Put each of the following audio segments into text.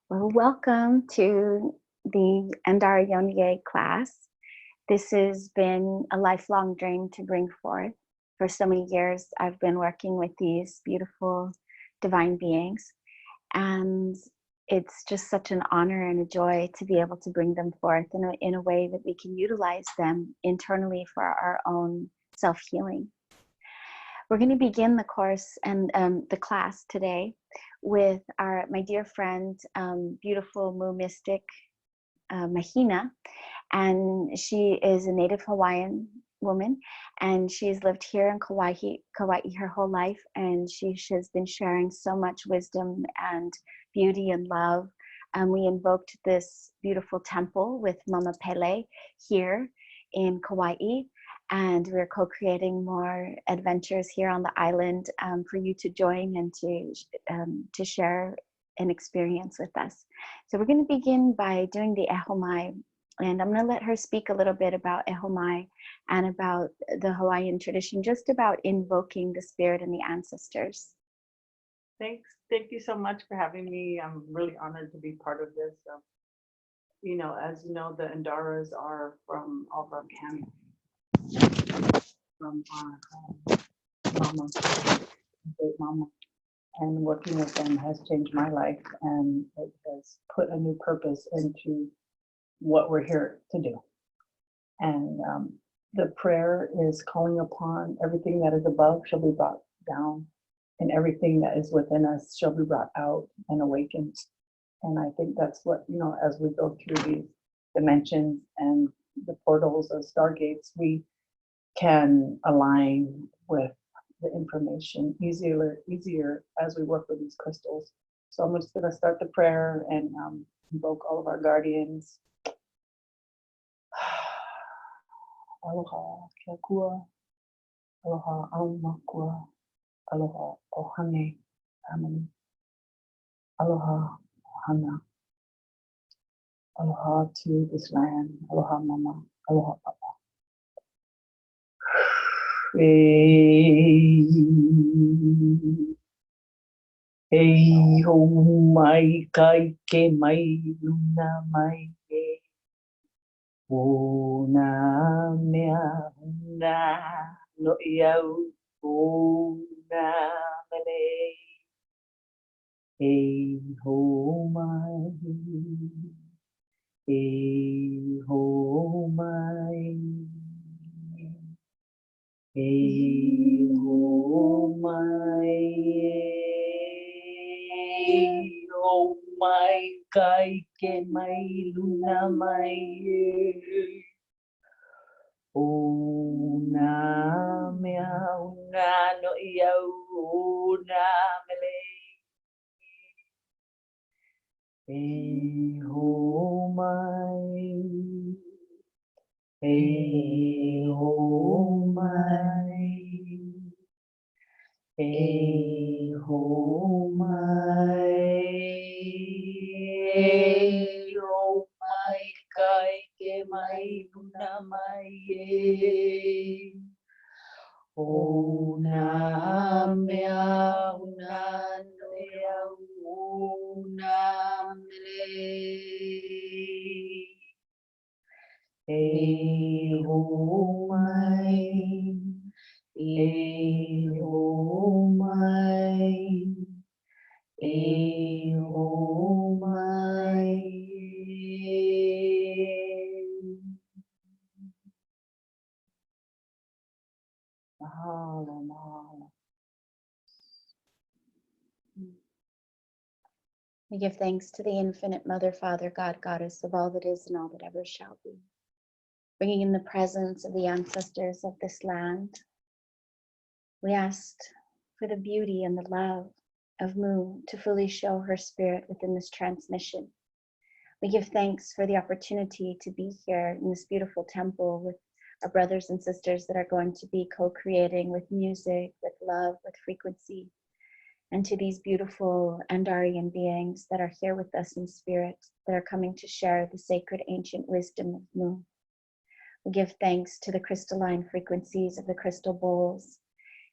Well, welcome to the Andara Yoni class. This has been a lifelong dream to bring forth. For so many years, I've been working with these beautiful divine beings, and it's just such an honor and a joy to be able to bring them forth in a way that we can utilize them internally for our own self-healing. We're going to begin the course and the class today with my dear friend, beautiful Mu mystic, Mahina, and she is a native Hawaiian woman, and she's lived here in Kauai her whole life, and she has been sharing so much wisdom and beauty and love. We invoked this beautiful temple with Mama Pele here in Kauai, and we're co-creating more adventures here on the island for you to join and to share an experience with us. So we're going to begin by doing the ehomai, and I'm going to let her speak a little bit about ehomai and about the Hawaiian tradition, just about invoking the spirit and the ancestors. Thanks. Thank you so much for having me. I'm really honored to be part of this. As you know, the Andaras are from all of our camp, from our mama, great mama, and working with them has changed my life, and it has put a new purpose into what we're here to do. And the prayer is calling upon everything that is above shall be brought down, and everything that is within us shall be brought out and awakened. And I think that's what, as we go through these dimensions and the portals of stargates, we can align with the information easier as we work with these crystals. So I'm just going to start the prayer and invoke all of our guardians. Aloha kia kua, aloha Amma kua, aloha ohane family, aloha ohana, aloha to this land, aloha mama, aloha papa. Hey ho mai kai ke mai luna mai e o na mea na no iau o na mele hey ho mai hey ho mai hey ho mai oh my kai ke mai luna mai o na mea una no iau o na mele e ho mai e ho mai e ho mai e ho mai kai ke mai luna mai e o na mea una no ea una mele e ho mai e ho mai e ho mai mahalo mahalo. We give thanks to the infinite Mother, Father, God, Goddess of all that is and all that ever shall be, bringing in the presence of the ancestors of this land. We asked for the beauty and the love of Mu to fully show her spirit within this transmission. We give thanks for the opportunity to be here in this beautiful temple with our brothers and sisters that are going to be co-creating with music, with love, with frequency, and to these beautiful Andarian beings that are here with us in spirit, that are coming to share the sacred ancient wisdom of Mu. We give thanks to the crystalline frequencies of the crystal bowls,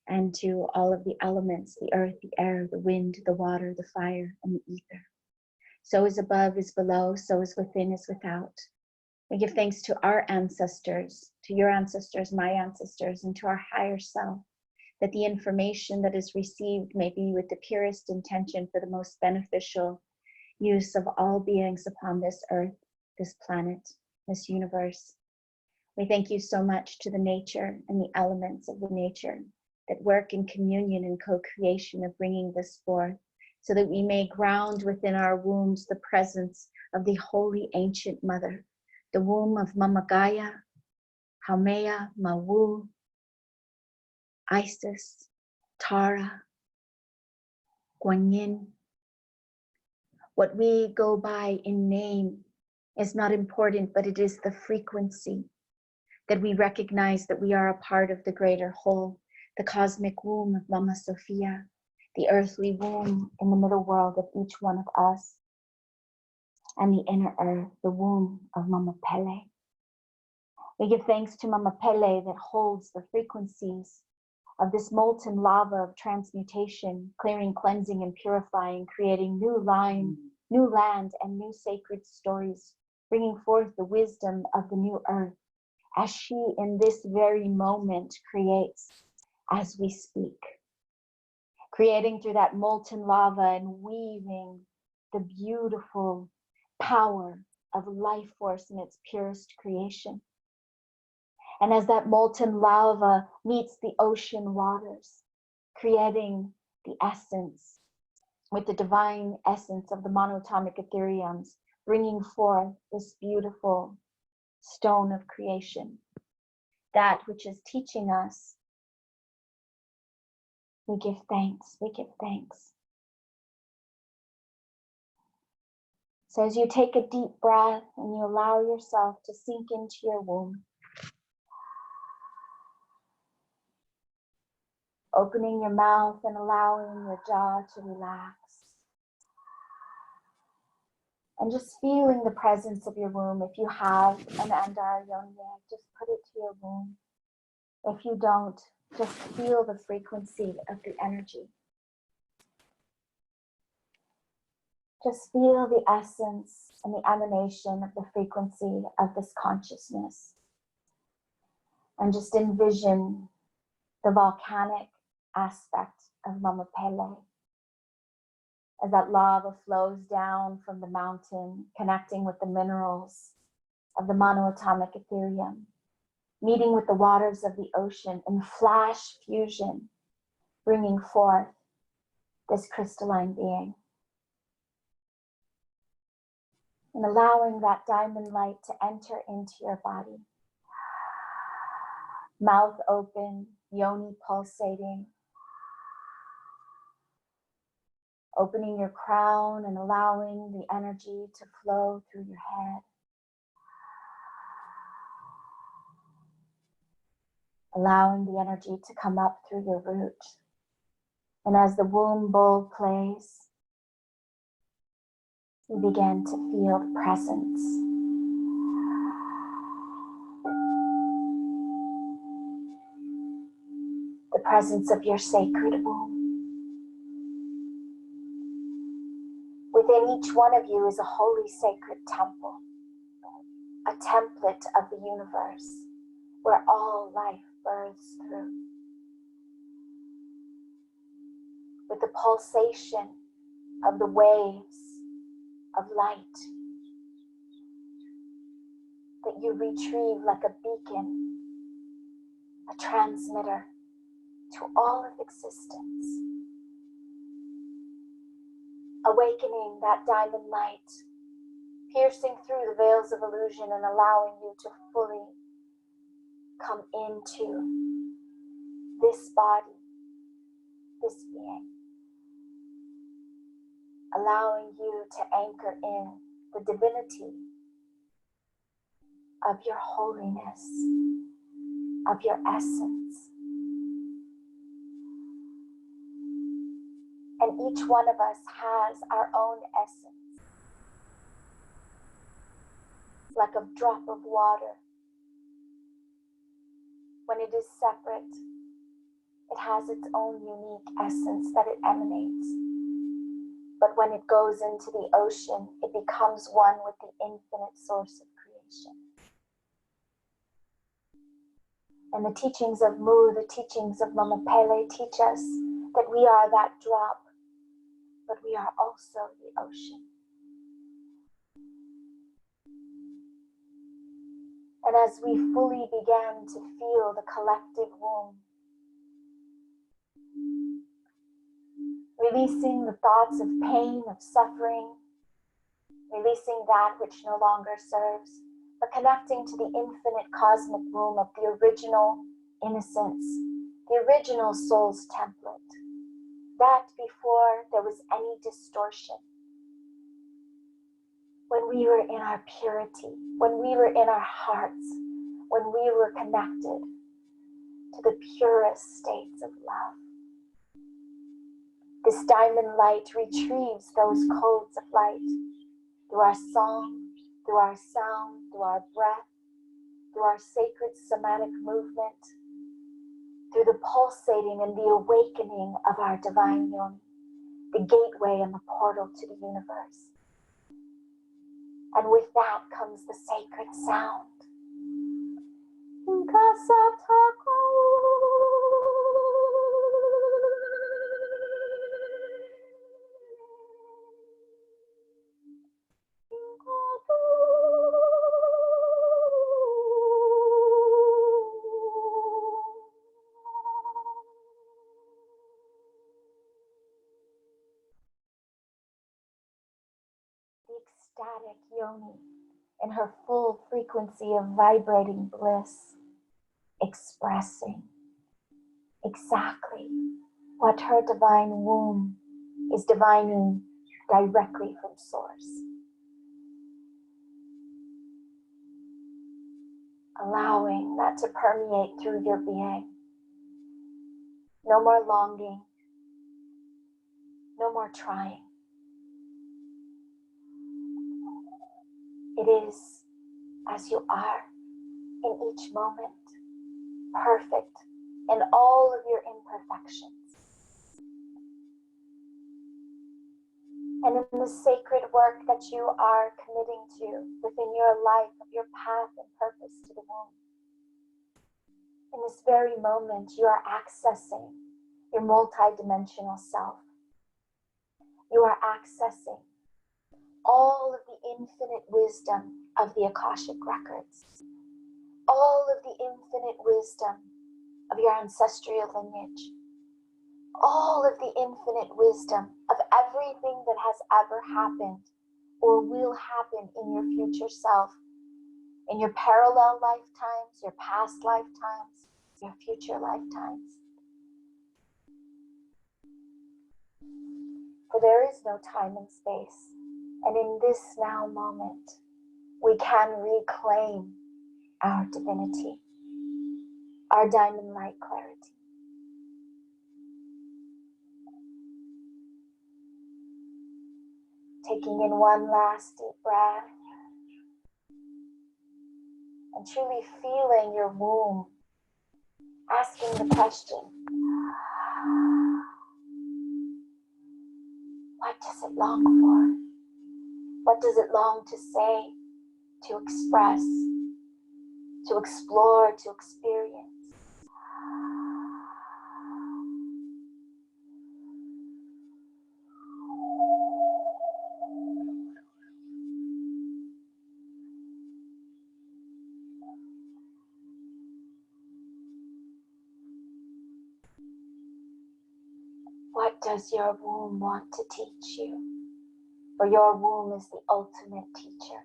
and to all of the elements, the earth, the air, the wind, the water, the fire, and the ether. So is above is below, so is within is without. We give thanks to our ancestors, to your ancestors, my ancestors, and to our higher self, that the information that is received may be with the purest intention for the most beneficial use of all beings upon this earth, this planet, this universe. We thank you so much to the nature and the elements of the nature that work in communion and co-creation of bringing this forth, so that we may ground within our wombs the presence of the holy ancient mother, the womb of Mama Gaia, Haumea, Mawu, Isis, Tara, Guanyin. What we go by in name is not important, but it is the frequency that we recognize that we are a part of the greater whole, the cosmic womb of Mama Sophia, the earthly womb in the middle world of each one of us, and the inner earth, the womb of Mama Pele. We give thanks to Mama Pele that holds the frequencies of this molten lava of transmutation, clearing, cleansing, and purifying, creating new land, and new sacred stories, bringing forth the wisdom of the new earth, as she in this very moment creates as we speak. Creating through that molten lava and weaving the beautiful power of life force in its purest creation. And as that molten lava meets the ocean waters, creating the essence with the divine essence of the monatomic ethereums, bringing forth this beautiful stone of creation, that which is teaching us, we give thanks, we give thanks. So as you take a deep breath and you allow yourself to sink into your womb, opening your mouth and allowing your jaw to relax, and just feeling the presence of your womb. If you have an Andara Yoni, just put it to your womb. If you don't, just feel the frequency of the energy. Just feel the essence and the emanation of the frequency of this consciousness. And just envision the volcanic aspect of Mama Pele, as that lava flows down from the mountain, connecting with the minerals of the monoatomic ethereum, meeting with the waters of the ocean in flash fusion, bringing forth this crystalline being. And allowing that diamond light to enter into your body. Mouth open, yoni pulsating. Opening your crown and allowing the energy to flow through your head. Allowing the energy to come up through your root. And as the womb bowl plays, you begin to feel the presence. The presence of your sacred womb. Within each one of you is a holy sacred temple, a template of the universe where all life births through. With the pulsation of the waves of light that you retrieve like a beacon, a transmitter to all of existence. Awakening that diamond light, piercing through the veils of illusion and allowing you to fully come into this body, this being. Allowing you to anchor in the divinity of your holiness, of your essence. And each one of us has our own essence. Like a drop of water. When it is separate, it has its own unique essence that it emanates. But when it goes into the ocean, it becomes one with the infinite source of creation. And the teachings of Mu, the teachings of Mama Pele teach us that we are that drop, but we are also the ocean. And as we fully began to feel the collective womb, releasing the thoughts of pain, of suffering, releasing that which no longer serves, but connecting to the infinite cosmic womb of the original innocence, the original soul's template, that before there was any distortion, when we were in our purity, when we were in our hearts, when we were connected to the purest states of love. This diamond light retrieves those codes of light through our song, through our sound, through our breath, through our sacred somatic movement, through the pulsating and the awakening of our divine Yoni, the gateway and the portal to the universe. And with that comes the sacred sound. The ecstatic Yoni in her full frequency of vibrating bliss, expressing exactly what her divine womb is divining directly from source. Allowing that to permeate through your being. No more longing, no more trying. It is as you are in each moment, perfect in all of your imperfections. And in the sacred work that you are committing to within your life, of your path and purpose to the womb. In this very moment, you are accessing your multidimensional self. You are accessing all of the infinite wisdom of the Akashic records. All of the infinite wisdom of your ancestral lineage. All of the infinite wisdom of everything that has ever happened or will happen in your future self, in your parallel lifetimes, your past lifetimes, your future lifetimes. For there is no time and space, and in this now moment, we can reclaim our divinity, our diamond light clarity. Taking in one last deep breath and truly feeling your womb, asking the question, what does it long for? What does it long to say, to express, to explore, to experience? What does your womb want to teach you? For your womb is the ultimate teacher.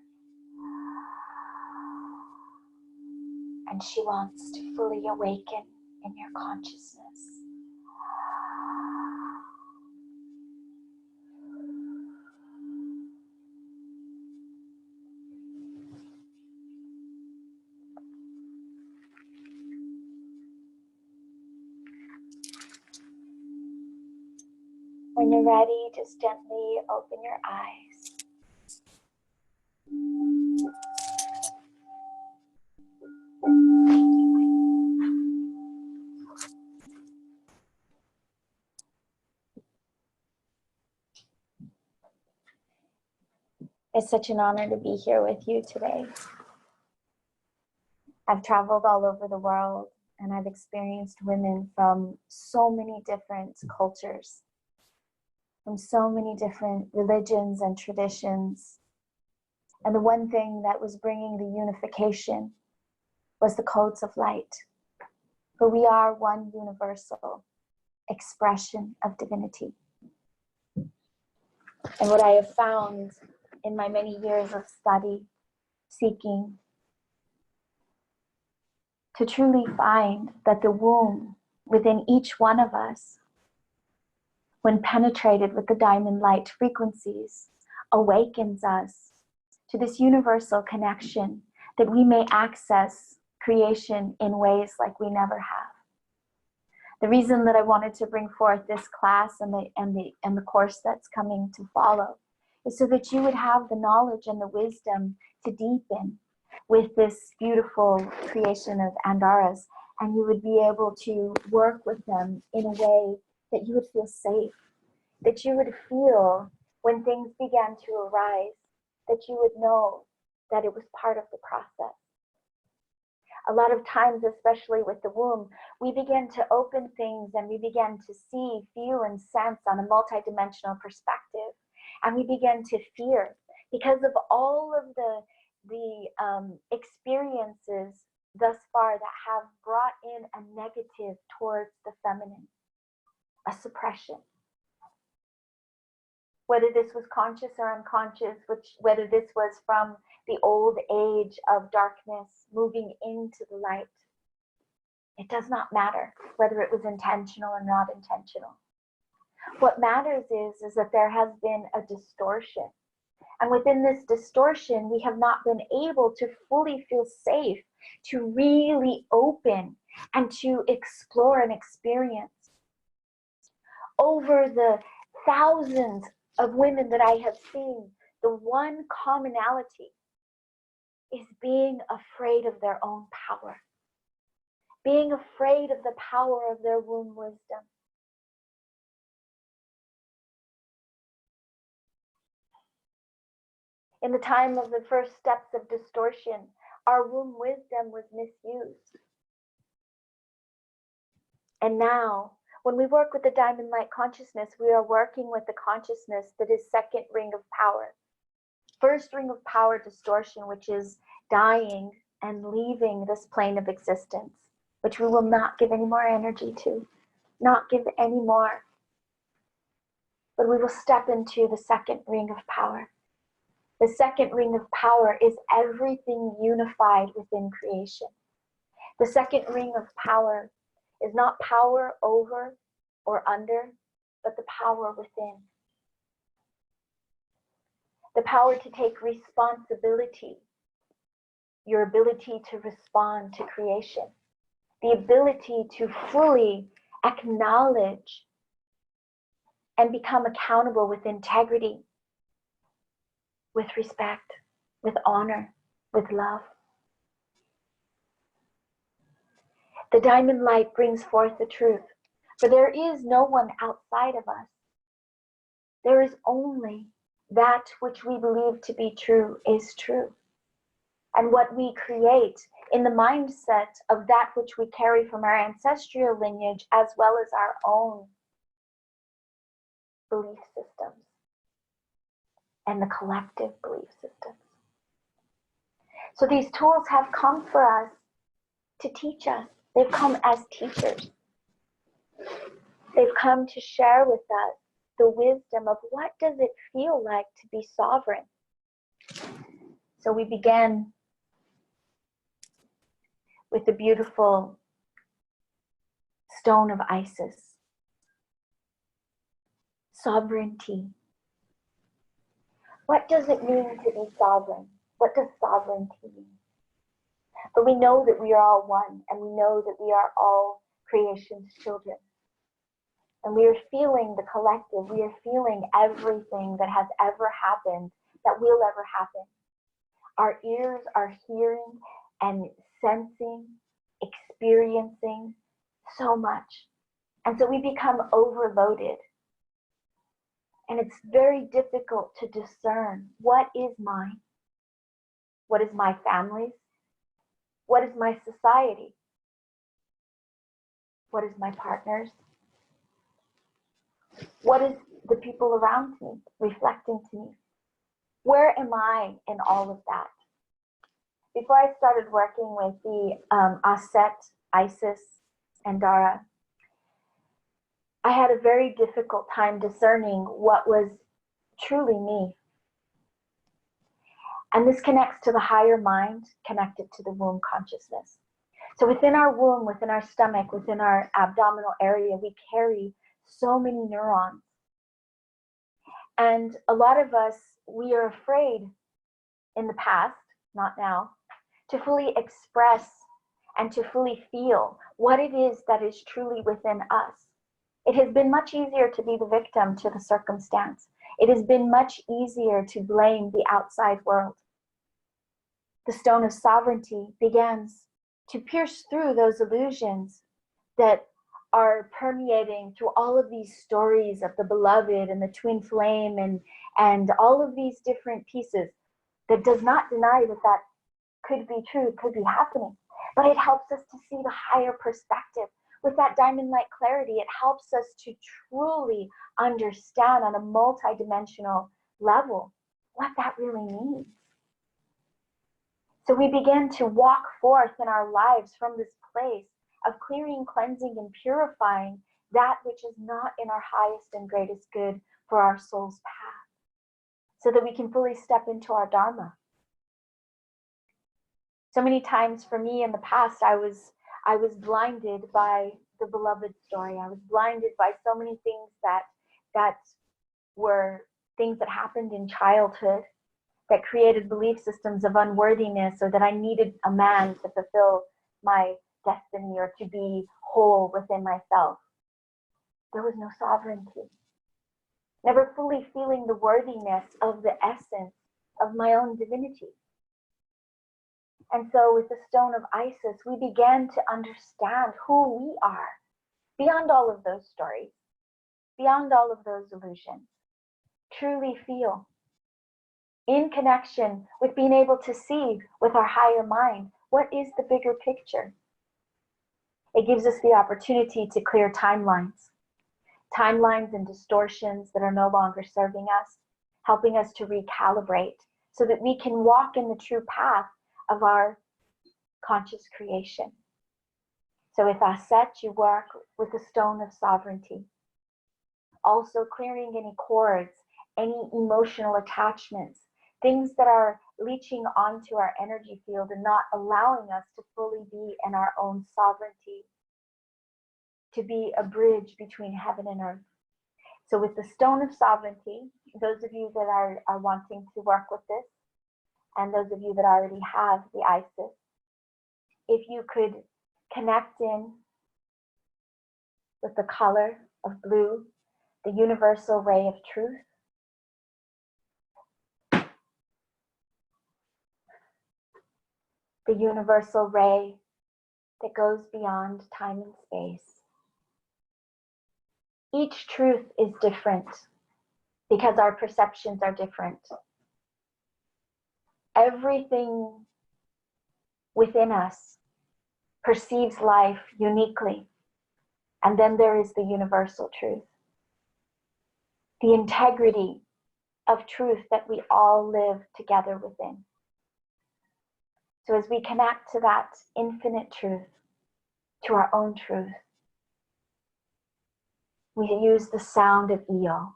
And she wants to fully awaken in your consciousness. When you're ready, just gently open your eyes. It's such an honor to be here with you today. I've traveled all over the world and I've experienced women from so many different cultures, from so many different religions and traditions. And the one thing that was bringing the unification was the codes of light. For we are one universal expression of divinity. And what I have found in my many years of study, seeking, to truly find that the womb within each one of us, when penetrated with the diamond light frequencies, awakens us to this universal connection that we may access creation in ways like we never have. The reason that I wanted to bring forth this class and the course that's coming to follow is so that you would have the knowledge and the wisdom to deepen with this beautiful creation of Andaras, and you would be able to work with them in a way that you would feel safe, that you would feel when things began to arise, that you would know that it was part of the process. A lot of times, especially with the womb, we begin to open things and we begin to see, feel, and sense on a multidimensional perspective. And we begin to fear because of all of the experiences thus far that have brought in a negative towards the feminine, a suppression. Whether this was conscious or unconscious, whether this was from the old age of darkness moving into the light, it does not matter whether it was intentional or not intentional. What matters is that there has been a distortion. And within this distortion, we have not been able to fully feel safe to really open and to explore and experience. Over the thousands of women that I have seen, the one commonality is being afraid of their own power, being afraid of the power of their womb wisdom. In the time of the first steps of distortion, our womb wisdom was misused. And now, when we work with the diamond light consciousness, we are working with the consciousness that is second ring of power. First ring of power, distortion, which is dying and leaving this plane of existence, which we will not give any more energy to, not give any more. But we will step into the second ring of power. The second ring of power is everything unified within creation. The second ring of power is not power over or under, but the power within. The power to take responsibility, your ability to respond to creation, the ability to fully acknowledge and become accountable with integrity, with respect, with honor, with love. The diamond light brings forth the truth, for there is no one outside of us. There is only that which we believe to be true is true. And what we create in the mindset of that which we carry from our ancestral lineage, as well as our own belief systems and the collective belief systems. So these tools have come for us to teach us. They've come as teachers. They've come to share with us the wisdom of what does it feel like to be sovereign. So we began with the beautiful stone of Isis. Sovereignty. What does it mean to be sovereign? What does sovereignty mean? But we know that we are all one, and we know that we are all creation's children. And we are feeling the collective. We are feeling everything that has ever happened, that will ever happen. Our ears are hearing and sensing, experiencing so much. And so we become overloaded. And it's very difficult to discern what is mine, what is my family's, what is my society, what is my partner's, what is the people around me reflecting to me. Where am I in all of that? Before I started working with the Aset, Isis, Andara, I had a very difficult time discerning what was truly me. And this connects to the higher mind, connected to the womb consciousness. So within our womb, within our stomach, within our abdominal area, we carry so many neurons. And a lot of us, we are afraid in the past, not now, to fully express and to fully feel what it is that is truly within us. It has been much easier to be the victim to the circumstance. It has been much easier to blame the outside world. The stone of sovereignty begins to pierce through those illusions that are permeating through all of these stories of the beloved and the twin flame and all of these different pieces, that does not deny that that could be true, could be happening. But it helps us to see the higher perspective. With that diamond light clarity, it helps us to truly understand on a multidimensional level what that really means. So we begin to walk forth in our lives from this place of clearing, cleansing, and purifying that which is not in our highest and greatest good for our soul's path, so that we can fully step into our Dharma. So many times for me in the past, I was blinded by the beloved story. I was blinded by so many things that were things that happened in childhood that created belief systems of unworthiness, or that I needed a man to fulfill my destiny or to be whole within myself. There was no sovereignty. Never fully feeling the worthiness of the essence of my own divinity. And so with the stone of Isis, we began to understand who we are beyond all of those stories, beyond all of those illusions. Truly feel in connection with being able to see with our higher mind, what is the bigger picture? It gives us the opportunity to clear timelines and distortions that are no longer serving us, helping us to recalibrate so that we can walk in the true path of our conscious creation. So with Aset, you work with the stone of sovereignty. Also clearing any cords, any emotional attachments, things that are leaching onto our energy field and not allowing us to fully be in our own sovereignty, to be a bridge between heaven and earth. So with the stone of sovereignty, those of you that are wanting to work with this, and those of you that already have the Isis, if you could connect in with the color of blue, the universal ray of truth, the universal ray that goes beyond time and space. Each truth is different because our perceptions are different. Everything within us perceives life uniquely. And then there is the universal truth, the integrity of truth that we all live together within. So as we connect to that infinite truth, to our own truth, we use the sound of Eo.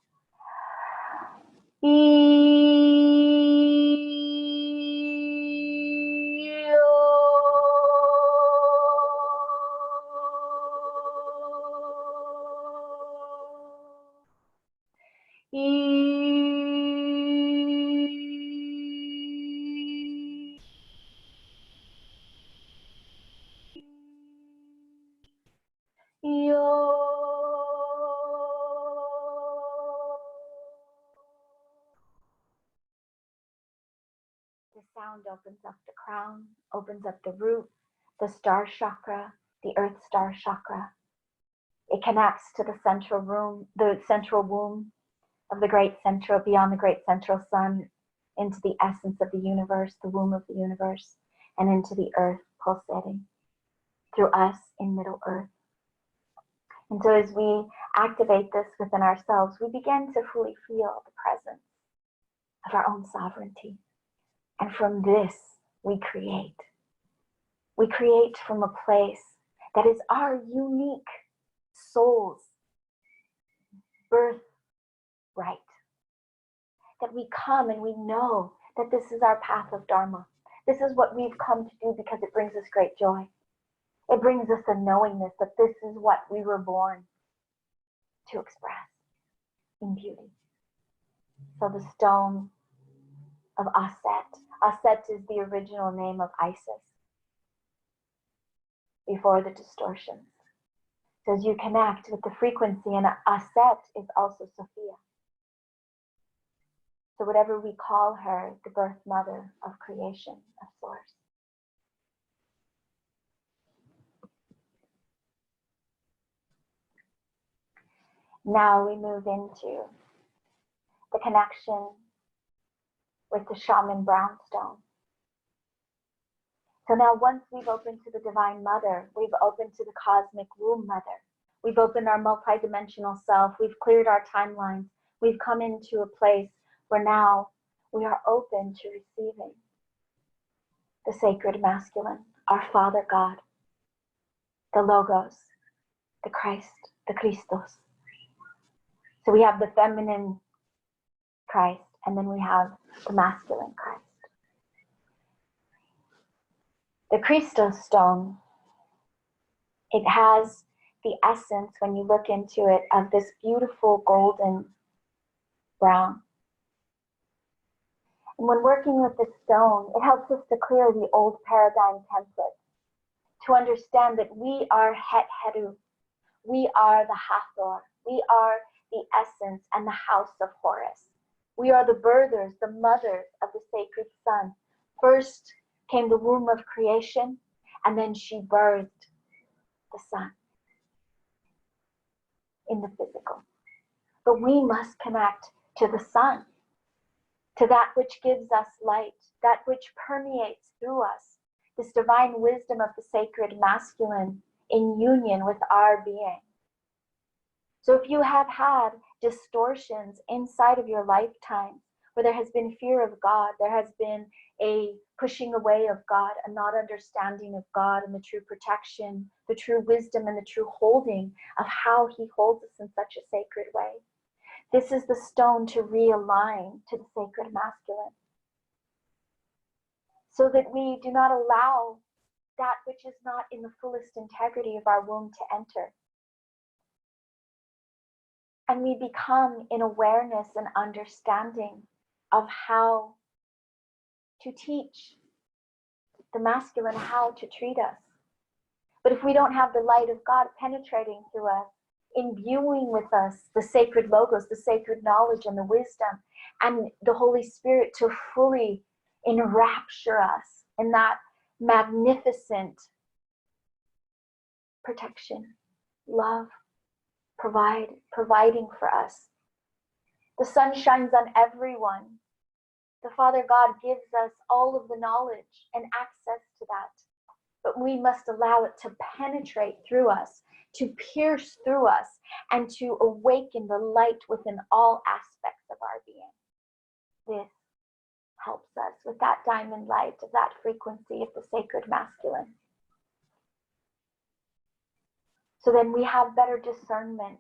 The sound opens up the crown, opens up the root, the star chakra, the earth star chakra. It connects to the central womb, of the great central, beyond the great central sun, into the essence of the universe, the womb of the universe, and into the earth pulsating through us in Middle Earth. And so as we activate this within ourselves, we begin to fully feel the presence of our own sovereignty. And from this, we create. We create from a place that is our unique soul's birthright. That we come and we know that this is our path of Dharma. This is what we've come to do because it brings us great joy. It brings us a knowingness that this is what we were born to express in beauty. So the stone of Aset. Aset is the original name of Isis before the distortions. So as you connect with the frequency, and Aset is also Sophia. So whatever we call her, the birth mother of creation, of source. Now we move into the connection with the shaman brownstone. So now once we've opened to the Divine Mother, we've opened to the cosmic womb mother, we've opened our multidimensional self, we've cleared our timelines, we've come into a place where now we are open to receiving the sacred masculine, our Father God, the Logos, the Christ, the Christos. So we have the feminine Christ, and then we have the masculine Christ. The Christos stone, it has the essence, when you look into it, of this beautiful golden brown. And when working with this stone, it helps us to clear the old paradigm template, to understand that we are Het Heru, we are the Hathor, we are the essence and the house of Horus. We are the birthers, the mothers of the sacred sun. First came the womb of creation, and then she birthed the sun in the physical. But we must connect to the sun, to that which gives us light, that which permeates through us, this divine wisdom of the sacred masculine in union with our being. So if you have had distortions inside of your lifetime, where there has been fear of God, there has been a pushing away of God, a not understanding of God and the true protection, the true wisdom and the true holding of how He holds us in such a sacred way. This is the stone to realign to the sacred masculine, so that we do not allow that which is not in the fullest integrity of our womb to enter. And we become in awareness and understanding of how to teach the masculine how to treat us. But if we don't have the light of God penetrating through us, imbuing with us the sacred logos, the sacred knowledge and the wisdom, and the Holy Spirit to fully enrapture us in that magnificent protection, love, providing for us. The sun shines on everyone. The Father God gives us all of the knowledge and access to that. But we must allow it to penetrate through us, to pierce through us, and to awaken the light within all aspects of our being. This helps us with that diamond light of that frequency of the sacred masculine. So then we have better discernment.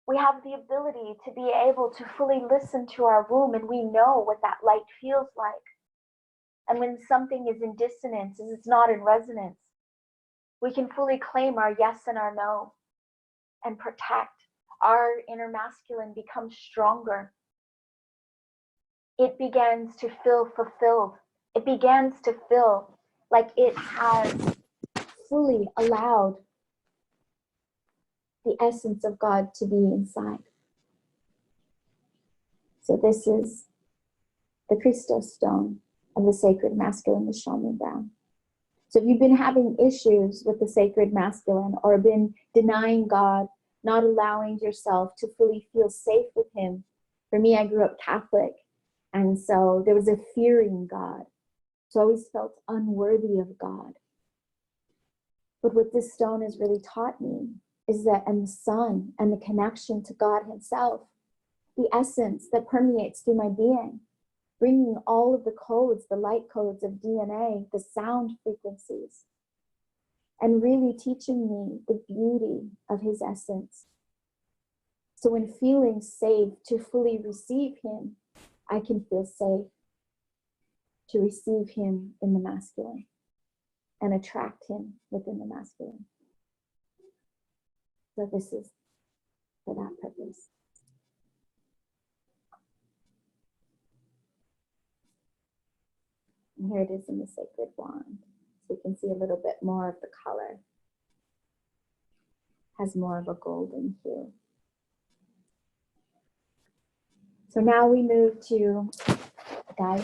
We have the ability to be able to fully listen to our womb, and we know what that light feels like. And when something is in dissonance, it's not in resonance, we can fully claim our yes and our no and protect. Our inner masculine becomes stronger. It begins to feel fulfilled. It begins to feel like it has fully allowed the essence of God to be inside. So this is the Christos stone of the sacred masculine, the shaman brown. So if you've been having issues with the sacred masculine or been denying God not allowing yourself to fully feel safe with him. For me, I grew up Catholic, and so there was a fearing God. So I always felt unworthy of God. But what this stone has really taught me is that, and the sun and the connection to God himself, the essence that permeates through my being, bringing all of the codes, the light codes of DNA, the sound frequencies, and really teaching me the beauty of his essence. So when feeling safe to fully receive him, I can feel safe to receive him in the masculine and attract him within the masculine. So this is for that purpose. And here it is in the sacred wand. So you can see a little bit more of the color. Has more of a golden hue. So now we move to Gaia.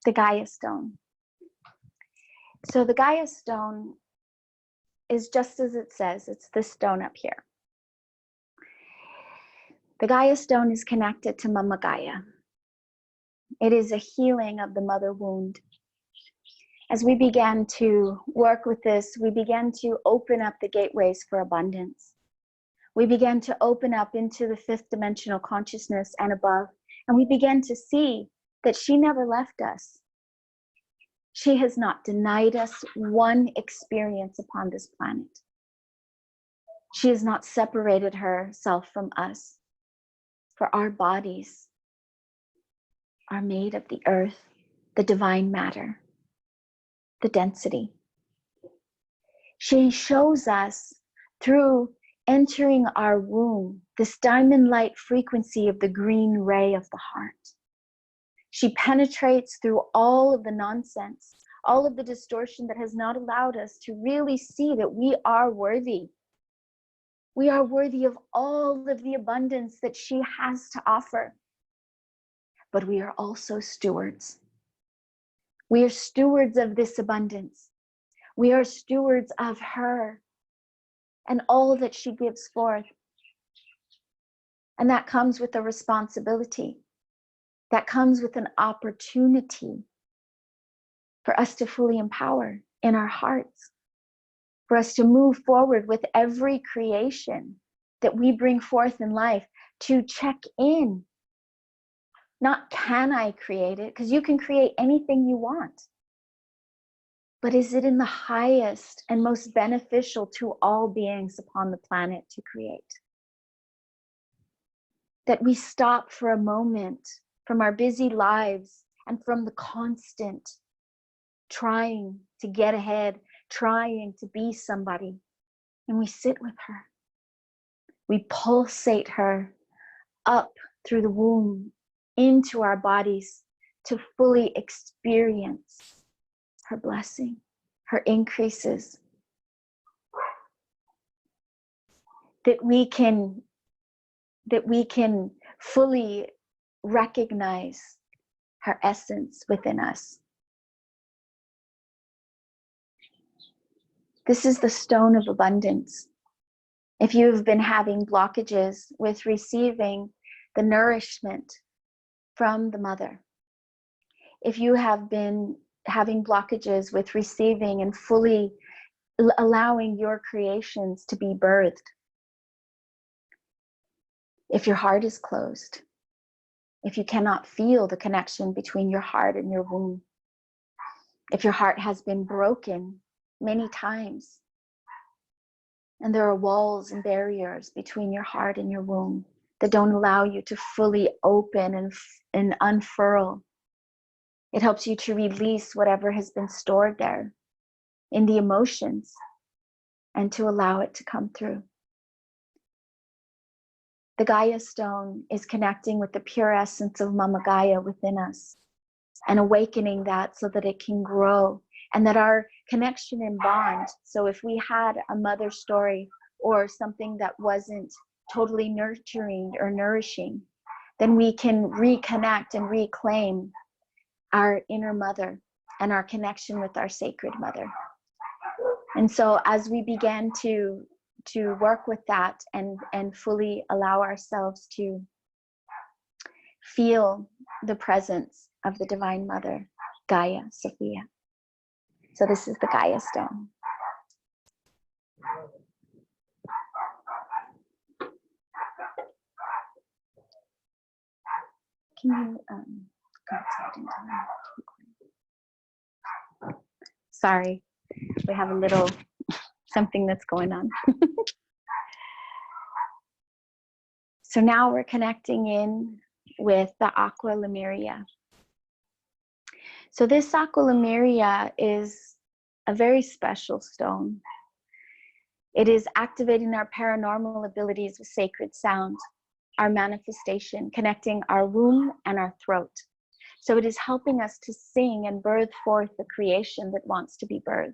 The Gaia stone. So the Gaia stone is just as it says, it's this stone up here. The Gaia stone is connected to Mama Gaia. It is a healing of the mother wound. As we began to work with this, we began to open up the gateways for abundance. We began to open up into the fifth dimensional consciousness and above, and we began to see that she never left us. She has not denied us one experience upon this planet. She has not separated herself from us. For our bodies are made of the earth, the divine matter, the density. She shows us through entering our womb, this diamond light frequency of the green ray of the heart. She penetrates through all of the nonsense, all of the distortion that has not allowed us to really see that we are worthy. We are worthy of all of the abundance that she has to offer. But we are also stewards. We are stewards of this abundance. We are stewards of her and all that she gives forth. And that comes with a responsibility. That comes with an opportunity for us to fully empower in our hearts, for us to move forward with every creation that we bring forth in life, to check in. Not can I create it, because you can create anything you want. But is it in the highest and most beneficial to all beings upon the planet to create? That we stop for a moment from our busy lives and from the constant trying to get ahead, trying to be somebody, and we sit with her. We pulsate her up through the womb into our bodies to fully experience her blessing, her increases. That we can fully recognize her essence within us. This is the stone of abundance. If you've been having blockages with receiving the nourishment from the mother, if you have been having blockages with receiving and fully allowing your creations to be birthed, if your heart is closed, if you cannot feel the connection between your heart and your womb, if your heart has been broken many times, and there are walls and barriers between your heart and your womb that don't allow you to fully open and unfurl, it helps you to release whatever has been stored there in the emotions and to allow it to come through. The Gaia stone is connecting with the pure essence of Mama Gaia within us and awakening that so that it can grow, and that our connection and bond. So if we had a mother story or something that wasn't totally nurturing or nourishing, then we can reconnect and reclaim our inner mother and our connection with our sacred mother. And so as we began to work with that and fully allow ourselves to feel the presence of the Divine Mother, Gaia, Sophia. So this is the Gaia stone. Can you go outside and tell me? Sorry, we have a little something that's going on. So now we're connecting in with the aqua lemuria. So this aqua lemuria is a very special stone. It is activating our paranormal abilities with sacred sound, our manifestation, connecting our womb and our throat. So it is helping us to sing and birth forth the creation that wants to be birthed.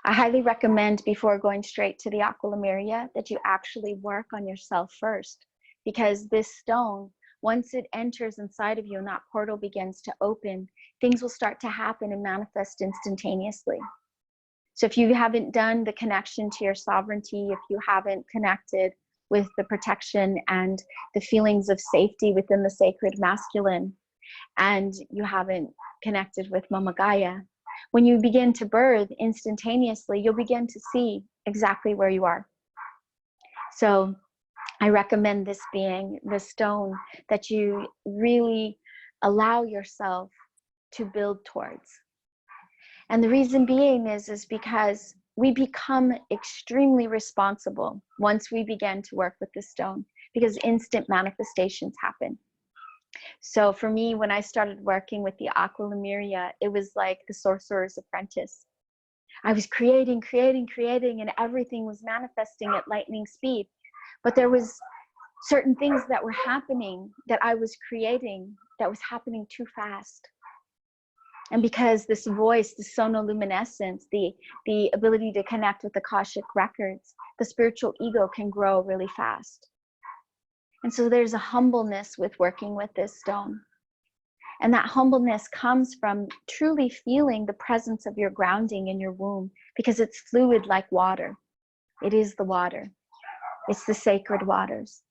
I highly recommend, before going straight to the aqua lemuria, that you actually work on yourself first, because this stone, once it enters inside of you and that portal begins to open, things will start to happen and manifest instantaneously. So if you haven't done the connection to your sovereignty, if you haven't connected with the protection and the feelings of safety within the sacred masculine, and you haven't connected with Mama Gaia, when you begin to birth instantaneously, you'll begin to see exactly where you are. So I recommend this being the stone that you really allow yourself to build towards. And the reason being is because we become extremely responsible once we begin to work with this stone, because instant manifestations happen. So for me, when I started working with the aqua lemuria, it was like the sorcerer's apprentice. I was creating, and everything was manifesting at lightning speed. But there was certain things that were happening that I was creating that was happening too fast. And because this voice, the sonoluminescence, the ability to connect with the Akashic records, the spiritual ego can grow really fast. And so there's a humbleness with working with this stone. And that humbleness comes from truly feeling the presence of your grounding in your womb, because it's fluid like water. It is the water. It's the sacred waters.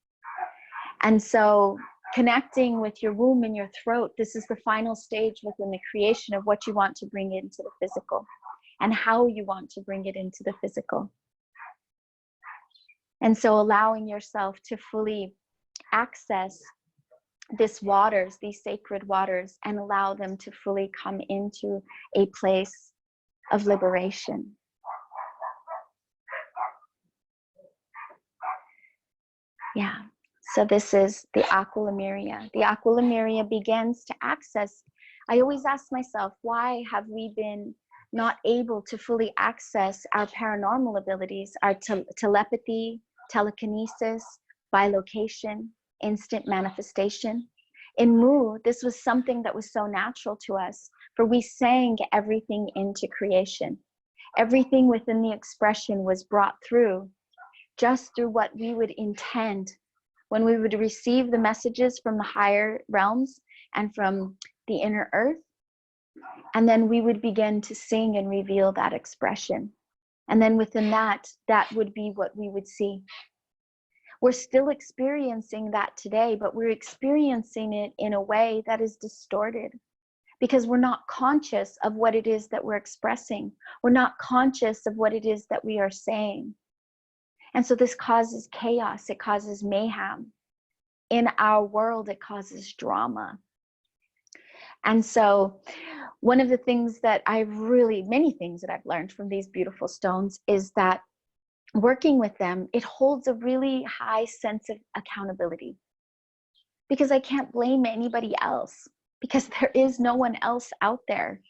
And so connecting with your womb and your throat, this is the final stage within the creation of what you want to bring into the physical and how you want to bring it into the physical. And so allowing yourself to fully access these waters, these sacred waters, and allow them to fully come into a place of liberation. Yeah, so this is the aqua lemuria. The aqua lemuria begins to access. I always ask myself, why have we been not able to fully access our paranormal abilities, our telepathy, telekinesis, bilocation, instant manifestation? In Mu, this was something that was so natural to us, for we sang everything into creation. Everything within the expression was brought through just through what we would intend. When we would receive the messages from the higher realms and from the inner earth, and then we would begin to sing and reveal that expression. And then within that, that would be what we would see. We're still experiencing that today, but we're experiencing it in a way that is distorted, because we're not conscious of what it is that we're expressing. We're not conscious of what it is that we are saying. And so this causes chaos, it causes mayhem. In our world, it causes drama. And so one of the things that many things that I've learned from these beautiful stones is that working with them, it holds a really high sense of accountability, because I can't blame anybody else, because there is no one else out there.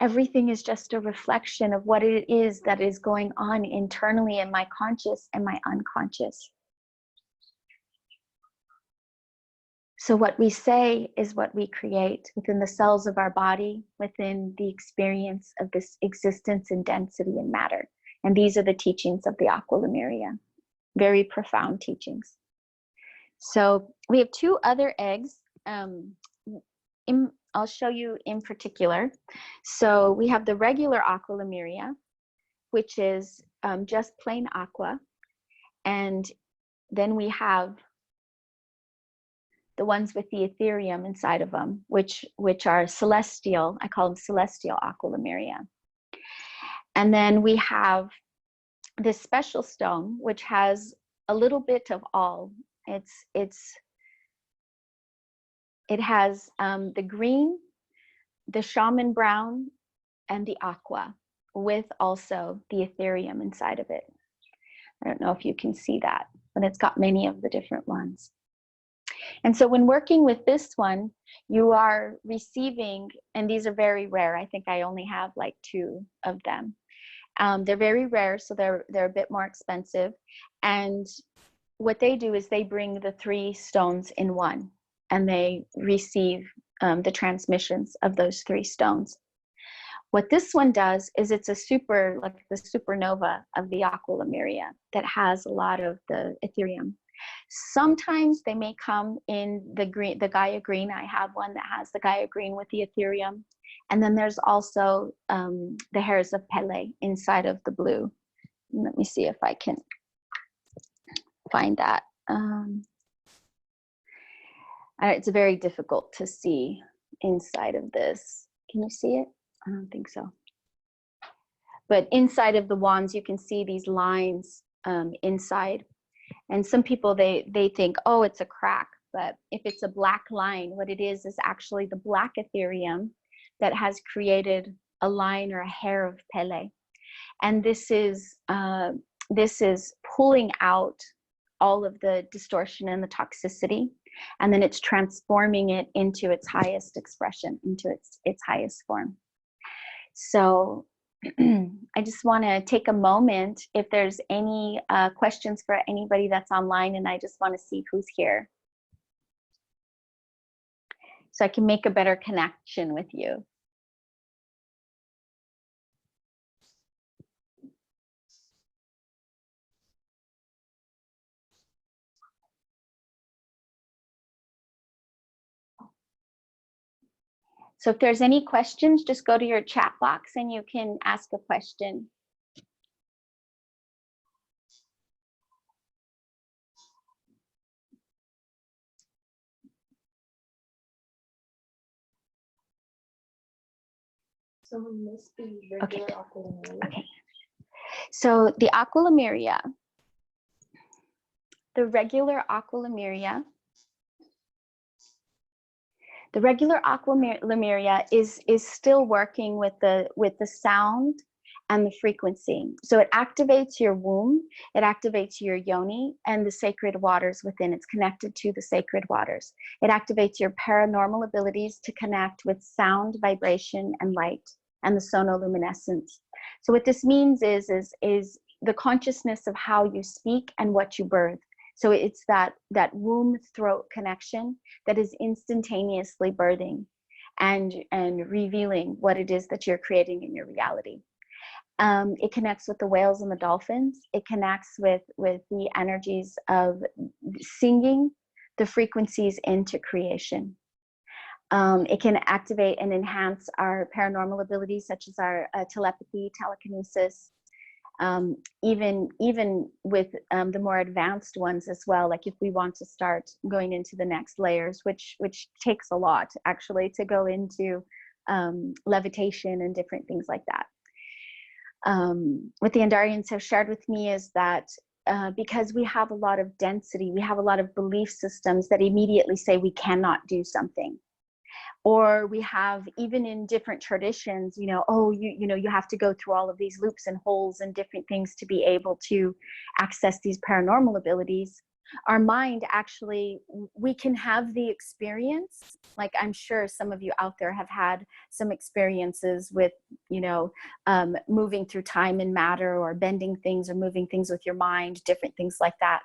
Everything is just a reflection of what it is that is going on internally in my conscious and my unconscious. So what we say is what we create within the cells of our body, within the experience of this existence and density and matter. And these are the teachings of the aqua lemuria. very profound teachings. So we have two other eggs. I'll show you in particular. So we have the regular aqua lemuria, which is just plain aqua. And then we have the ones with the etherium inside of them, which are celestial. I call them celestial aqua lemuria. And then we have this special stone, which has a little bit of all. It has the green, the shaman brown, and the aqua, with also the etherium inside of it. I don't know if you can see that, but it's got many of the different ones. And so when working with this one, you are receiving, and these are very rare. I think I only have like 2 of them. They're very rare, so they're a bit more expensive. And what they do is they bring the 3 stones in one, and they receive the transmissions of those 3 stones. What this one does is it's a like the supernova of the aqua lemuria that has a lot of the etherium. Sometimes they may come in the green, the Gaia green. I have one that has the Gaia green with the etherium. And then there's also the hairs of Pele inside of the blue. Let me see if I can find that. It's very difficult to see inside of this. Can you see it? I don't think so. But inside of the wands, you can see these lines inside. And some people, they think, oh, it's a crack. But if it's a black line, what it is actually the black etherium that has created a line or a hair of Pele. And this is pulling out all of the distortion and the toxicity, and then it's transforming it into its highest expression, into its highest form. So I just want to take a moment if there's any questions for anybody that's online, and I just want to see who's here so I can make a better connection with you. So if there's any questions, just go to your chat box and you can ask a question. Someone must be regular aqua lemuria. Okay. So the aqua lemuria, the regular aqua lemuria, is still working with the sound and the frequency. So it activates your womb, it activates your yoni and the sacred waters within. It's connected to the sacred waters. It activates your paranormal abilities to connect with sound, vibration, and light, and the sonoluminescence. So what this means is the consciousness of how you speak and what you birth. So it's that womb throat connection that is instantaneously birthing and revealing what it is that you're creating in your reality. It connects with the whales and the dolphins. It connects with the energies of singing the frequencies into creation. It can activate and enhance our paranormal abilities, such as our telepathy, telekinesis, even with the more advanced ones as well. Like if we want to start going into the next layers, which takes a lot actually to go into levitation and different things like that. What the Andarians have shared with me is that because we have a lot of density, we have a lot of belief systems that immediately say we cannot do something. Or we have, even in different traditions, you have to go through all of these loops and holes and different things to be able to access these paranormal abilities. Our mind actually, we can have the experience, like I'm sure some of you out there have had some experiences with, moving through time and matter, or bending things, or moving things with your mind, different things like that.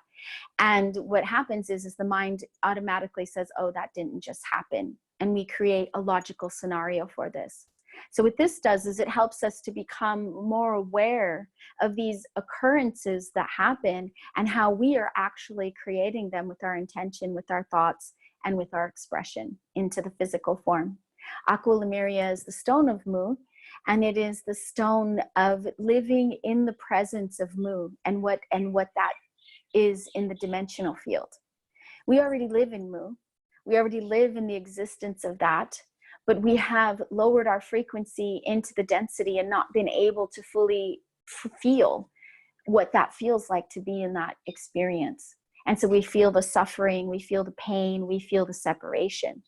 And what happens is the mind automatically says, oh, that didn't just happen. And we create a logical scenario for this. So what this does is it helps us to become more aware of these occurrences that happen and how we are actually creating them with our intention, with our thoughts, and with our expression into the physical form. Aqua Lemuria is the stone of Mu, and it is the stone of living in the presence of Mu and what that is in the dimensional field. We already live in Mu. We already live in the existence of that, but we have lowered our frequency into the density and not been able to fully feel what that feels like to be in that experience. And so we feel the suffering, we feel the pain, we feel the separation.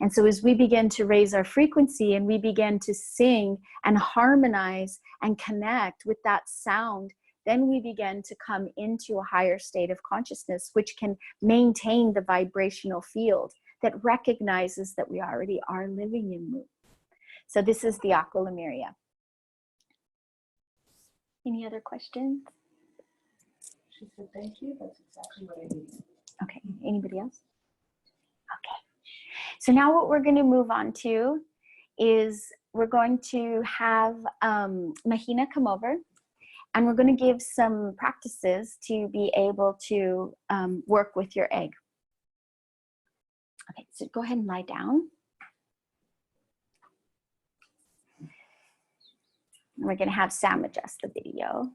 And so as we begin to raise our frequency and we begin to sing and harmonize and connect with that sound, then we begin to come into a higher state of consciousness, which can maintain the vibrational field that recognizes that we already are living in Mu. So this is the Aqua Lemuria. Any other questions? She said, thank you. That's exactly what I needed. Okay, anybody else? Okay. So now what we're going to move on to is we're going to have Mahina come over, and we're going to give some practices to be able to work with your egg. Okay, so go ahead and lie down. And we're going to have Sam adjust the video.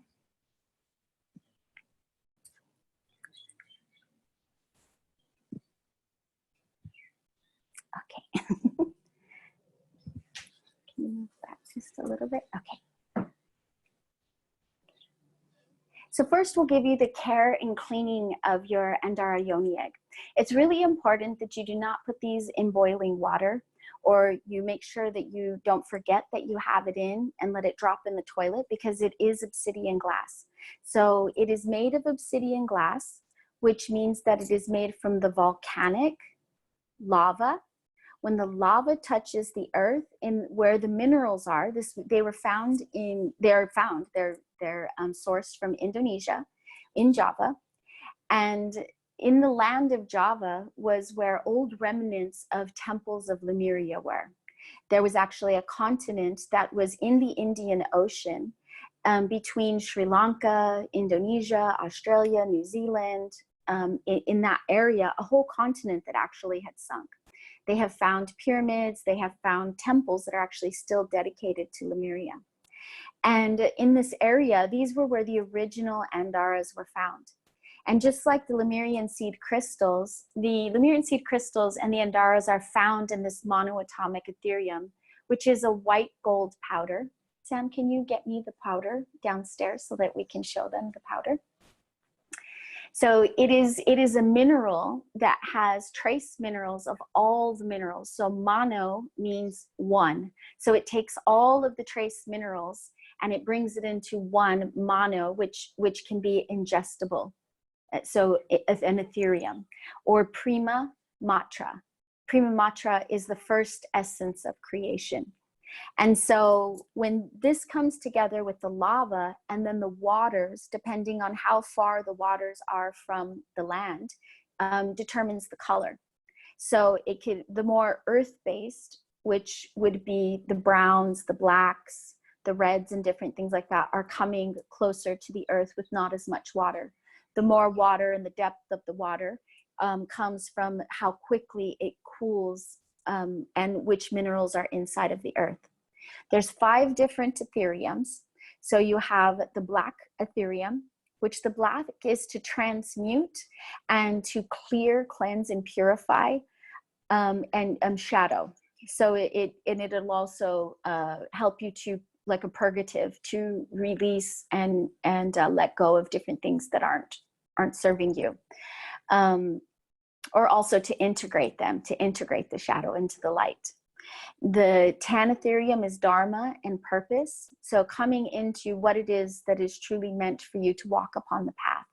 Okay. Can you move back just a little bit? Okay. So first we'll give you the care and cleaning of your Andara Yoni egg. It's really important that you do not put these in boiling water, or you make sure that you don't forget that you have it in and let it drop in the toilet, because it is obsidian glass. So it is made of obsidian glass, which means that it is made from the volcanic lava. When the lava touches the earth in where the minerals are, they're sourced from Indonesia, in Java. And in the land of Java was where old remnants of temples of Lemuria were. There was actually a continent that was in the Indian Ocean, between Sri Lanka, Indonesia, Australia, New Zealand, in that area, a whole continent that actually had sunk. They have found pyramids, they have found temples that are actually still dedicated to Lemuria. And in this area, these were where the original Andaras were found. And just like the Lemurian seed crystals, the Lemurian seed crystals and the Andaras are found in this monoatomic Ethereum, which is a white gold powder. Sam, can you get me the powder downstairs so that we can show them the powder? So it is a mineral that has trace minerals of all the minerals. So mono means one. So it takes all of the trace minerals and it brings it into one mono, which can be ingestible. So an Ethereum, or prima matra. Prima matra is the first essence of creation. And so when this comes together with the lava and then the waters, depending on how far the waters are from the land, determines the color. So the more earth-based, which would be the browns, the blacks, the reds, and different things like that, are coming closer to the earth with not as much water. The more water and the depth of the water comes from how quickly it cools and which minerals are inside of the earth. There's 5 different Ethereums. So you have the black Ethereum, which the black is to transmute and to clear, cleanse, and purify, and shadow. So it'll also help you to, like a purgative, to release and let go of different things that aren't serving you. Or also to integrate them, to integrate the shadow into the light. The tan Ethereum is Dharma and purpose. So coming into what it is that is truly meant for you to walk upon the path.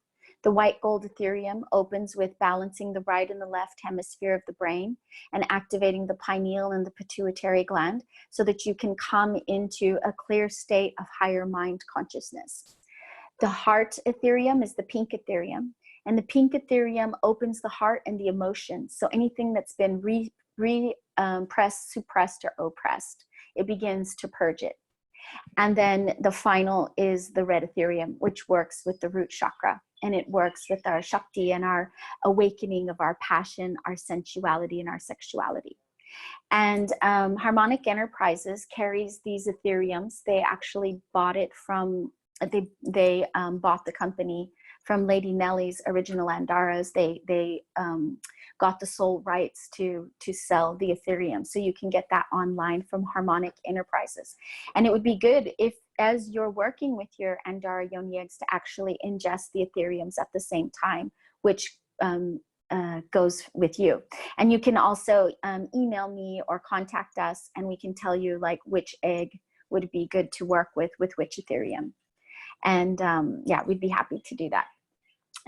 The white gold Ethereum opens with balancing the right and the left hemisphere of the brain and activating the pineal and the pituitary gland so that you can come into a clear state of higher mind consciousness. The heart Ethereum is the pink Ethereum, and the pink Ethereum opens the heart and the emotions. So anything that's been pressed, suppressed, or oppressed. It begins to purge it. And then the final is the red Ethereum, which works with the root chakra, and it works with our Shakti and our awakening of our passion, our sensuality, and our sexuality. And Harmonic Enterprises carries these Ethereums. They actually bought it from, they bought the company from Lady Nellie's original Andaras. They got the sole rights to sell the Ethereum. So you can get that online from Harmonic Enterprises. And it would be good if, as you're working with your Andara Yoni eggs, to actually ingest the Ethereums at the same time, which goes with you. And you can also email me or contact us, and we can tell you like which egg would be good to work with which Ethereum. And yeah, we'd be happy to do that.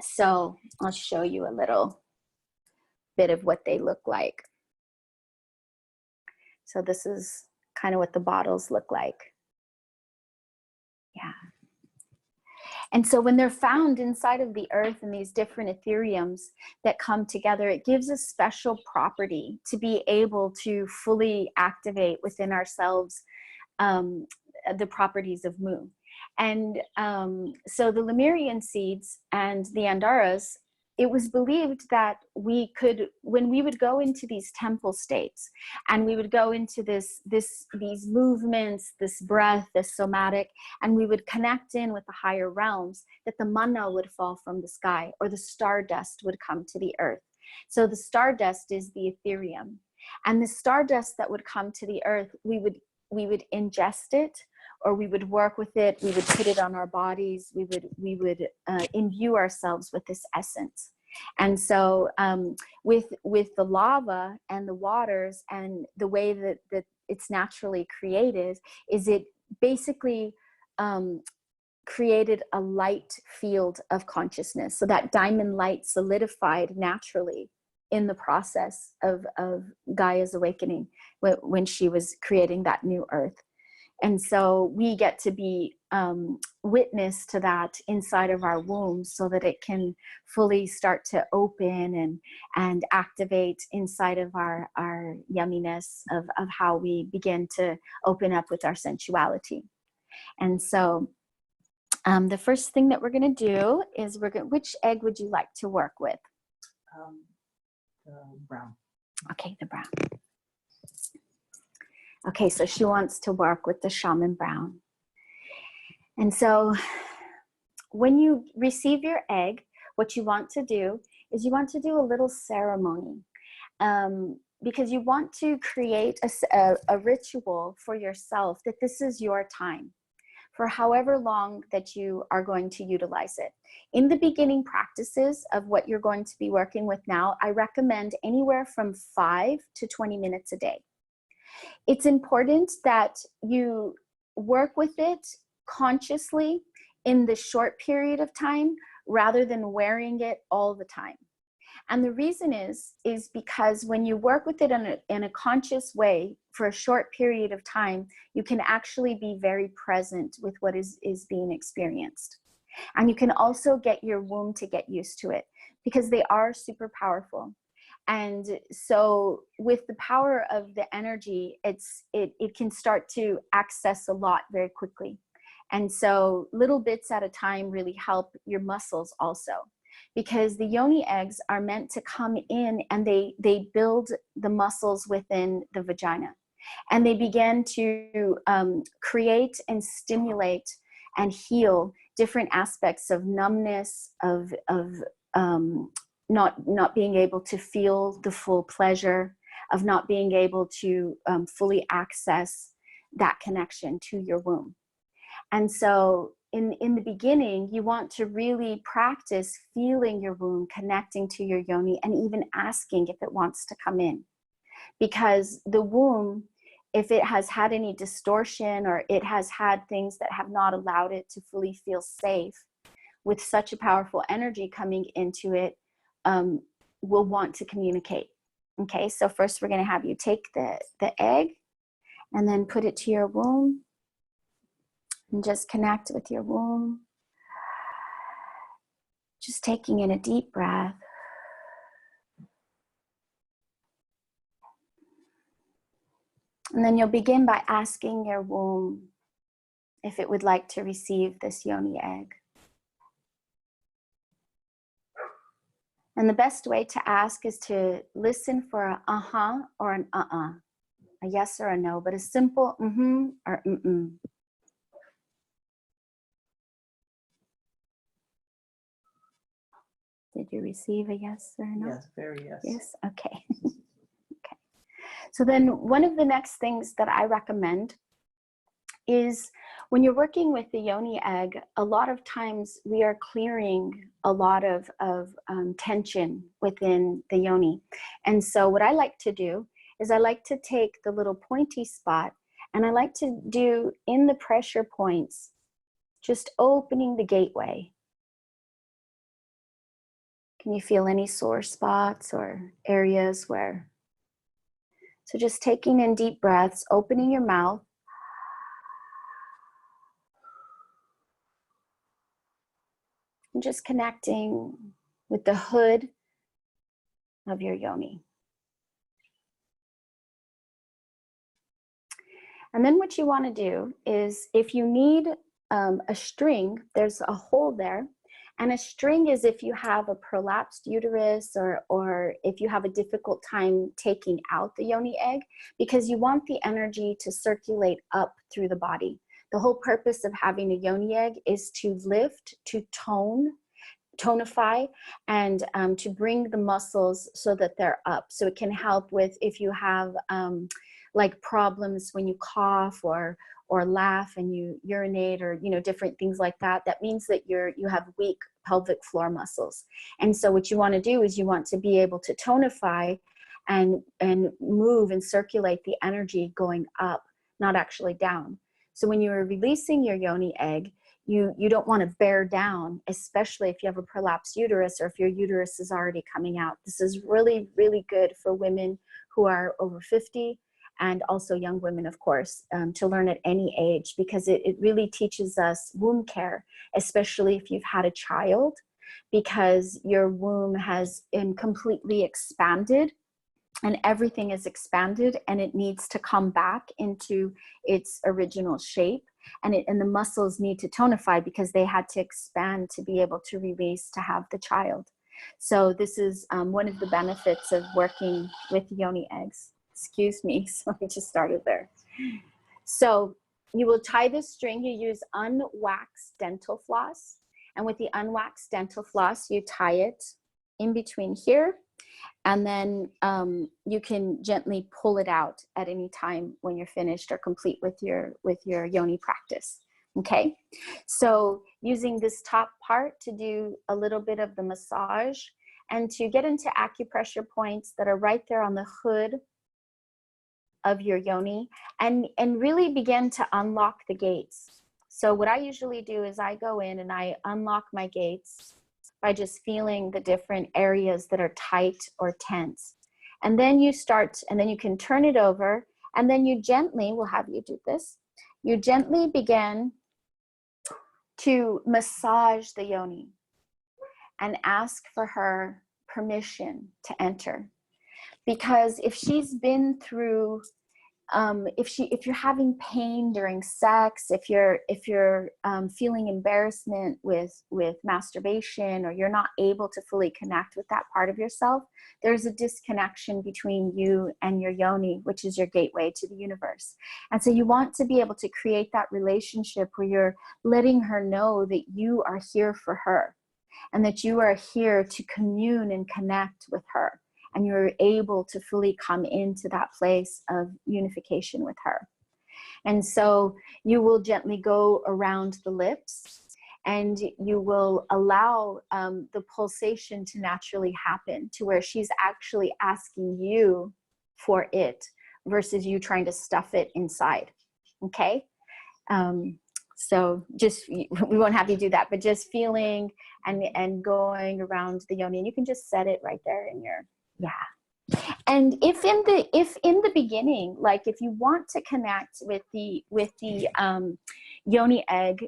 So I'll show you a little bit of what they look like. So this is kind of what the bottles look like. Yeah. And so when they're found inside of the earth in these different Ethereums that come together, it gives a special property to be able to fully activate within ourselves the properties of Mu. And so the Lemurian seeds and the Andaras, it was believed that we could, when we would go into these temple states and we would go into these movements, this breath, this somatic, and we would connect in with the higher realms, that the manna would fall from the sky or the stardust would come to the earth. So the stardust is the Ethereum, and the stardust that would come to the earth, we would ingest it, or we would work with it, we would put it on our bodies, we would imbue ourselves with this essence. And so with the lava and the waters and the way that it's naturally created, is it basically created a light field of consciousness. So that diamond light solidified naturally in the process of Gaia's awakening when she was creating that new earth. And so we get to be witness to that inside of our wombs, so that it can fully start to open and activate inside of our yumminess of how we begin to open up with our sensuality. And so the first thing that we're going to do is which egg would you like to work with? Brown. Okay, the brown. Okay, so she wants to work with the shaman brown. And so when you receive your egg, what you want to do is you want to do a little ceremony, because you want to create a ritual for yourself that this is your time for however long that you are going to utilize it. In the beginning practices of what you're going to be working with now, I recommend anywhere from 5 to 20 minutes a day. It's important that you work with it consciously in the short period of time rather than wearing it all the time. And the reason is because when you work with it in a conscious way for a short period of time, you can actually be very present with what is being experienced. And you can also get your womb to get used to it, because they are super powerful. And so with the power of the energy, it can start to access a lot very quickly. And so little bits at a time really help your muscles also, because the yoni eggs are meant to come in and they build the muscles within the vagina. And they begin to create and stimulate and heal different aspects of numbness, of not being able to feel the full pleasure, of not being able to fully access that connection to your womb. And so in the beginning, you want to really practice feeling your womb, connecting to your yoni, and even asking if it wants to come in. Because the womb, if it has had any distortion or it has had things that have not allowed it to fully feel safe, with such a powerful energy coming into it, will want to communicate. Okay, so first we're going to have you take the egg and then put it to your womb and just connect with your womb. Just taking in a deep breath. And then you'll begin by asking your womb if it would like to receive this yoni egg. And the best way to ask is to listen for a uh-huh or an uh-uh, a yes or a no, but a simple mm-hmm or mm-mm. Did you receive a yes or a no? Yes, very yes. Yes, okay. Okay. So then one of the next things that I recommend is when you're working with the yoni egg, a lot of times we are clearing a lot of tension within the yoni. And so what I like to do is I like to take the little pointy spot and I like to do in the pressure points, just opening the gateway. Can you feel any sore spots or areas where? So just taking in deep breaths, opening your mouth. And just connecting with the hood of your yoni. And then what you want to do is, if you need a string, there's a hole there. And a string is if you have a prolapsed uterus or if you have a difficult time taking out the yoni egg, because you want the energy to circulate up through the body. The whole purpose of having a yoni egg is to lift, to tonify, and to bring the muscles so that they're up. So it can help with if you have like problems when you cough or laugh and you urinate, or different things like that. That means that you have weak pelvic floor muscles. And so what you want to do is you want to be able to tonify and move and circulate the energy going up, not actually down. So when you're releasing your yoni egg, you don't want to bear down, especially if you have a prolapsed uterus or if your uterus is already coming out. This is really, really good for women who are over 50 and also young women, of course, to learn at any age, because it really teaches us womb care, especially if you've had a child, because your womb has completely expanded and everything is expanded and it needs to come back into its original shape. And the muscles need to tonify because they had to expand to be able to release to have the child. So this is one of the benefits of working with yoni eggs. Excuse me, so I just started there. So you will tie this string, you use unwaxed dental floss. And with the unwaxed dental floss, you tie it in between here. And then you can gently pull it out at any time when you're finished or complete with your yoni practice. Okay, so using this top part to do a little bit of the massage and to get into acupressure points that are right there on the hood of your yoni, and really begin to unlock the gates. So what I usually do is I go in and I unlock my gates by just feeling the different areas that are tight or tense. And then you can turn it over, and then you gently, we'll have you do this, you gently begin to massage the yoni and ask for her permission to enter. Because if she's been through, if you're having pain during sex, if you're feeling embarrassment with masturbation, or you're not able to fully connect with that part of yourself, there's a disconnection between you and your yoni, which is your gateway to the universe. And so you want to be able to create that relationship where you're letting her know that you are here for her and that you are here to commune and connect with her. And you're able to fully come into that place of unification with her. And so you will gently go around the lips, and you will allow the pulsation to naturally happen, to where she's actually asking you for it versus you trying to stuff it inside. Okay? So just, we won't have you do that, but just feeling and going around the yoni, and you can just set it right there in your, yeah. And if in the beginning, like if you want to connect with the yoni egg,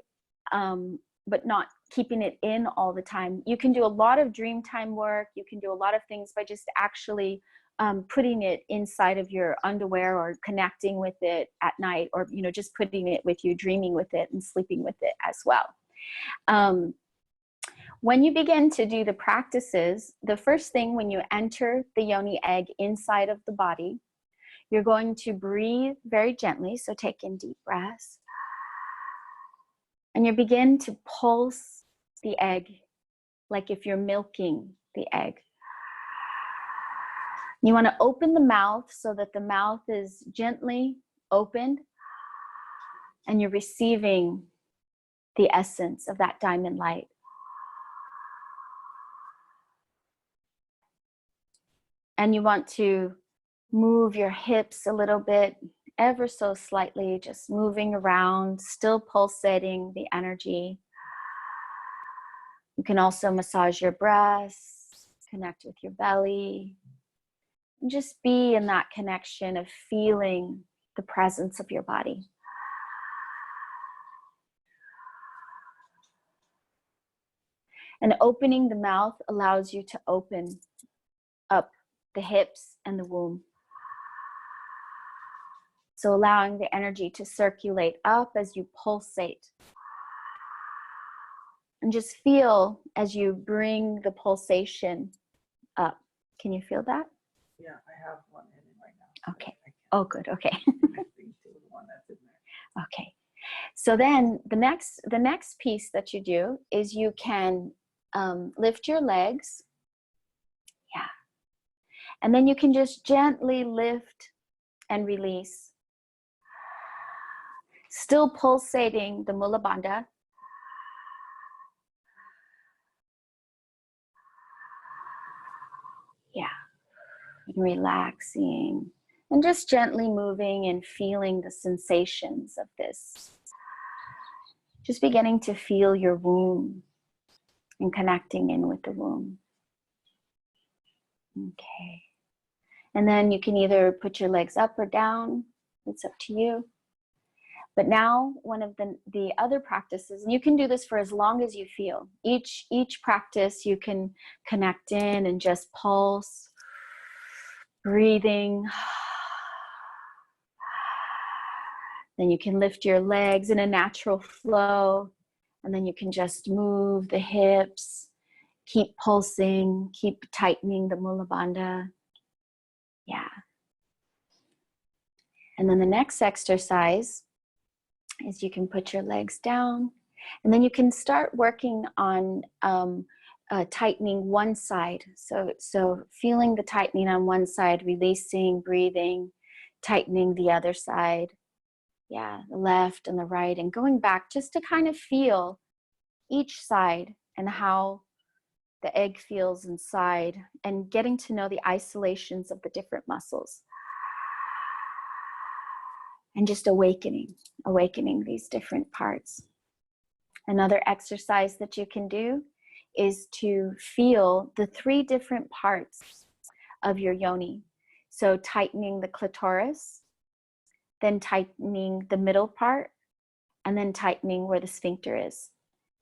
but not keeping it in all the time, you can do a lot of dream time work. You can do a lot of things by just actually putting it inside of your underwear or connecting with it at night, or, you know, just putting it with you, dreaming with it and sleeping with it as well. When you begin to do the practices, the first thing when you enter the yoni egg inside of the body, you're going to breathe very gently. So take in deep breaths. And you begin to pulse the egg like if you're milking the egg. You want to open the mouth so that the mouth is gently opened and you're receiving the essence of that diamond light. And you want to move your hips a little bit, ever so slightly, just moving around, still pulsating the energy. You can also massage your breasts, connect with your belly, and just be in that connection of feeling the presence of your body. And opening the mouth allows you to open up the hips and the womb. So allowing the energy to circulate up as you pulsate. And just feel as you bring the pulsation up. Can you feel that? Yeah, I have one in right now. Okay. Oh, good. Okay. I think to the one that's in there. Okay. So then the next piece that you do is you can lift your legs. Yeah. And then you can just gently lift and release. Still pulsating the Mula Bandha. Yeah. And relaxing. And just gently moving and feeling the sensations of this. Just beginning to feel your womb and connecting in with the womb. Okay. And then you can either put your legs up or down. It's up to you. But now one of the other practices, and you can do this for as long as you feel. Each practice you can connect in and just pulse, breathing. Then you can lift your legs in a natural flow. And then you can just move the hips, keep pulsing, keep tightening the Mula Bandha. Yeah. And then the next exercise is you can put your legs down, and then you can start working on tightening one side. So feeling the tightening on one side, releasing, breathing, tightening the other side. Yeah, the left and the right, and going back just to kind of feel each side and how the egg feels inside, and getting to know the isolations of the different muscles. And just awakening these different parts. Another exercise that you can do is to feel the 3 different parts of your yoni. So tightening the clitoris, then tightening the middle part, and then tightening where the sphincter is,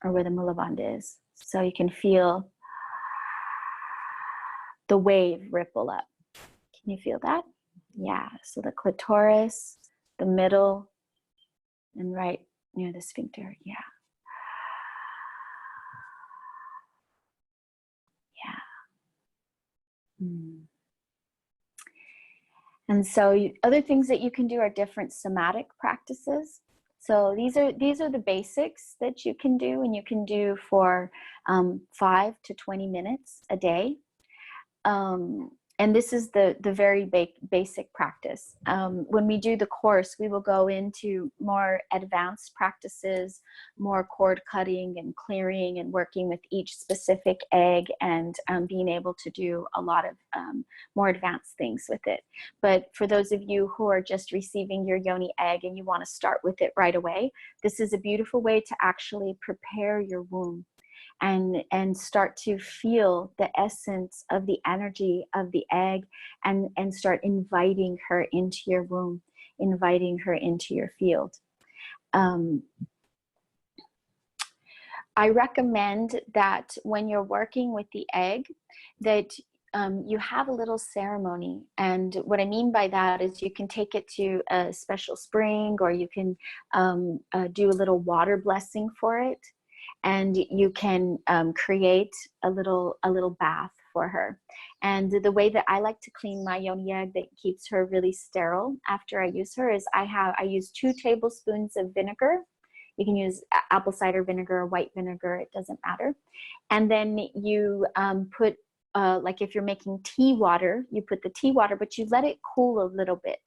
or where the Mula Bandha is. So you can feel the wave ripple up. Can you feel that? Yeah, so the clitoris, the middle, and right near the sphincter. Yeah. Yeah. And so other things that you can do are different somatic practices. So these are the basics that you can do, and you can do for 5 to 20 minutes a day. And this is the very basic practice. When we do the course, we will go into more advanced practices, more cord cutting and clearing and working with each specific egg, and being able to do a lot of more advanced things with it. But for those of you who are just receiving your yoni egg and you want to start with it right away, this is a beautiful way to actually prepare your womb. And start to feel the essence of the energy of the egg, and start inviting her into your womb, inviting her into your field. I recommend that when you're working with the egg, that you have a little ceremony. And what I mean by that is you can take it to a special spring, or you can do a little water blessing for it. And you can create a little bath for her. And the way that I like to clean my yoni egg that keeps her really sterile after I use her is I use 2 tablespoons of vinegar. You can use apple cider vinegar or white vinegar, it doesn't matter. And then you put, like if you're making tea water, you put the tea water, but you let it cool a little bit.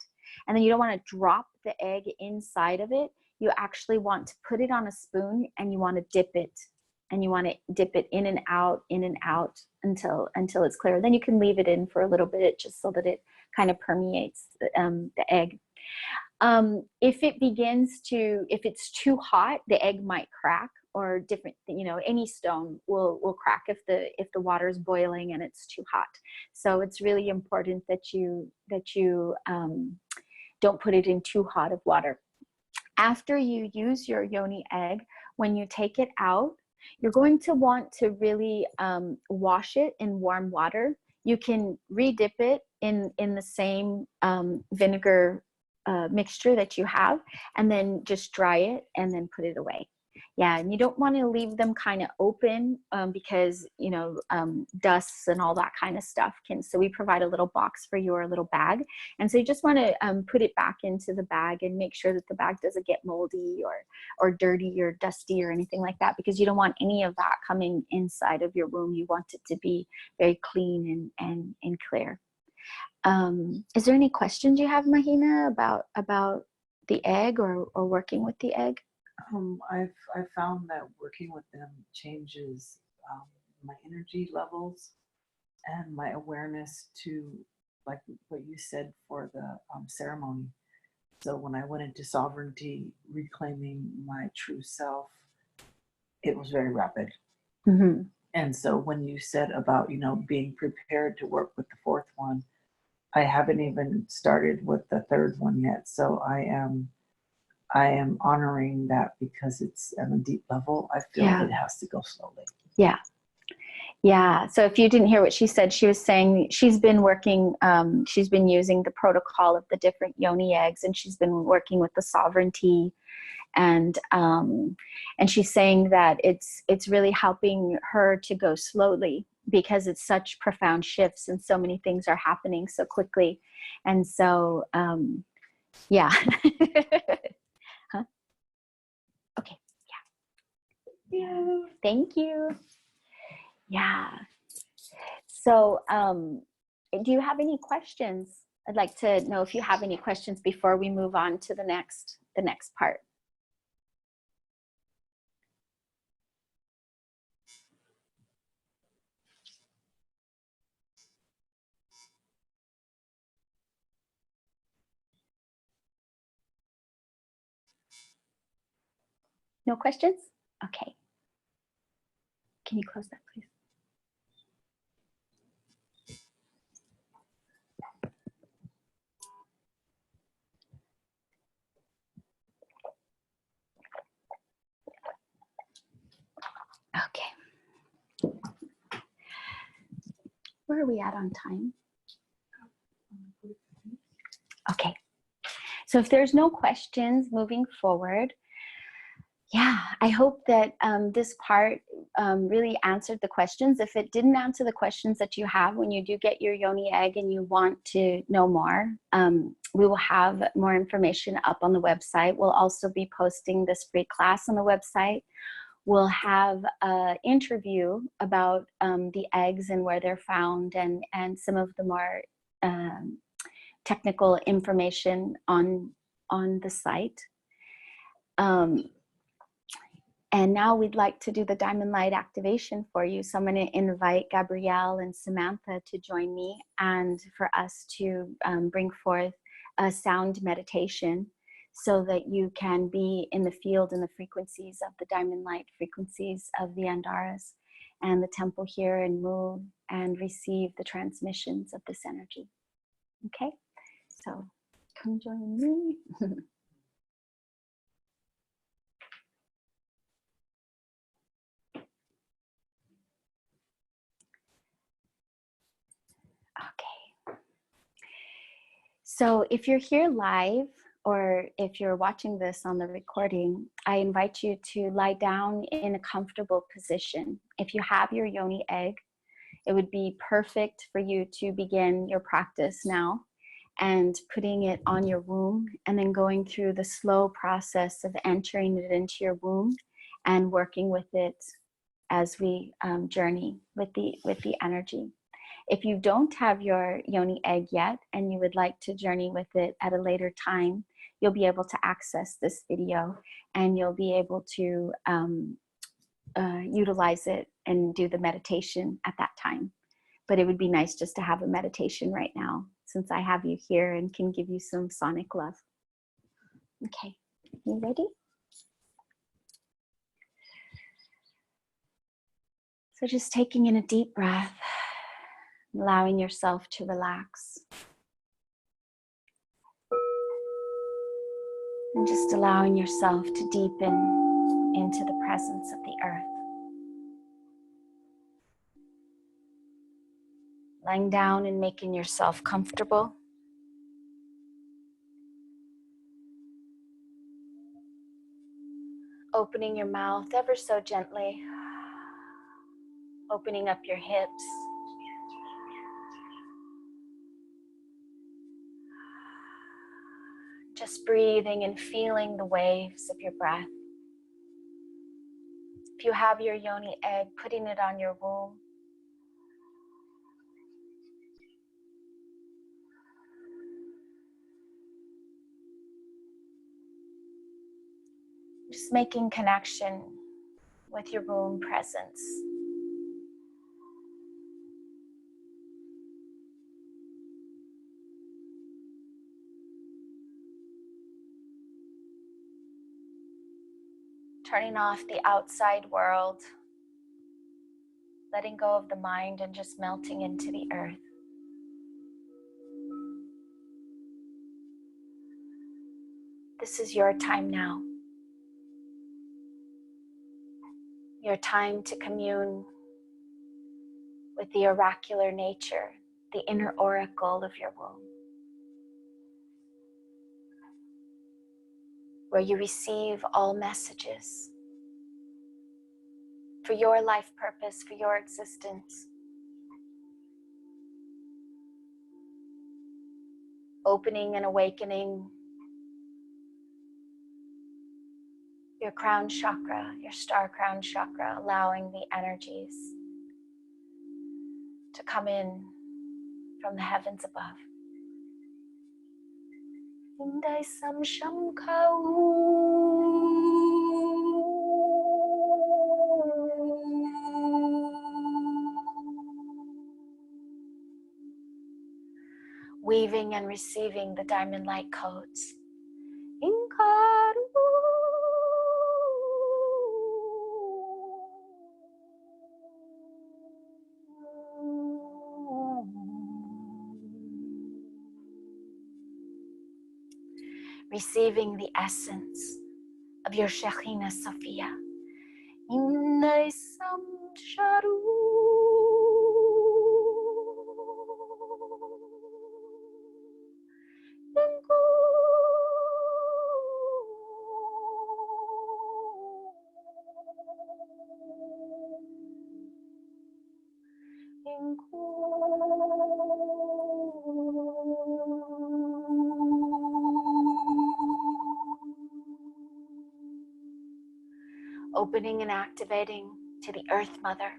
And then you don't want to drop the egg inside of it. You actually want to put it on a spoon, and you want to dip it. And you want to dip it in and out until it's clear. Then you can leave it in for a little bit just so that it kind of permeates the egg. If it's too hot, the egg might crack, or different, any stone will crack if the water is boiling and it's too hot. So it's really important that you don't put it in too hot of water. After you use your yoni egg, when you take it out, you're going to want to really wash it in warm water. You can re-dip it in the same vinegar mixture that you have, and then just dry it and then put it away. Yeah, and you don't want to leave them kind of open because, dusts and all that kind of stuff so we provide a little box for you, or a little bag. And so you just want to put it back into the bag and make sure that the bag doesn't get moldy or dirty or dusty or anything like that, because you don't want any of that coming inside of your womb. You want it to be very clean and clear. Is there any questions you have, Mahina, about the egg or working with the egg? I've found that working with them changes my energy levels and my awareness to, like what you said for the ceremony. So when I went into sovereignty, reclaiming my true self, it was very rapid. Mm-hmm. And so when you said about, being prepared to work with the 4th one, I haven't even started with the 3rd one yet. So I am honoring that, because it's on a deep level. I feel it has to go slowly. Yeah. Yeah. So if you didn't hear what she said, she was saying she's been working, she's been using the protocol of the different yoni eggs, and she's been working with the sovereignty. And she's saying that it's really helping her to go slowly, because it's such profound shifts and so many things are happening so quickly. And so, yeah. Huh? Okay. Yeah. Yeah. Thank you. Yeah. So, do you have any questions? I'd like to know if you have any questions before we move on to the next part. No questions? Okay. Can you close that, please? Okay. Where are we at on time? Okay. So if there's no questions moving forward, yeah, I hope that this part really answered the questions. If it didn't answer the questions that you have when you do get your yoni egg and you want to know more, we will have more information up on the website. We'll also be posting this free class on the website. We'll have an interview about the eggs and where they're found, and some of the more technical information on the site. And now we'd like to do the diamond light activation for you. So I'm going to invite Gabrielle and Samantha to join me, and for us to bring forth a sound meditation so that you can be in the field and the frequencies of the diamond light, frequencies of the Andaras and the temple here, and move and receive the transmissions of this energy. Okay, so come join me. So if you're here live, or if you're watching this on the recording, I invite you to lie down in a comfortable position. If you have your Yoni egg, it would be perfect for you to begin your practice now and putting it on your womb, and then going through the slow process of entering it into your womb and working with it as we journey with the energy. If you don't have your Yoni egg yet and you would like to journey with it at a later time, you'll be able to access this video and you'll be able to utilize it and do the meditation at that time. But it would be nice just to have a meditation right now, since I have you here and can give you some sonic love. Okay, you ready? So just taking in a deep breath, allowing yourself to relax. And just allowing yourself to deepen into the presence of the earth. Lying down and making yourself comfortable. Opening your mouth ever so gently. Opening up your hips. Just breathing and feeling the waves of your breath. If you have your Yoni egg, putting it on your womb. Just making connection with your womb presence. Turning off the outside world, letting go of the mind and just melting into the earth. This is your time now. Your time to commune with the oracular nature, the inner oracle of your womb, where you receive all messages for your life purpose, for your existence. Opening and awakening your crown chakra, your star crown chakra, allowing the energies to come in from the heavens above. Indai sam sham weaving and receiving the diamond light codes. Inkaru. Receiving the essence of your Shekhinah Sophia. Innai sam sharu. Opening and activating to the Earth Mother,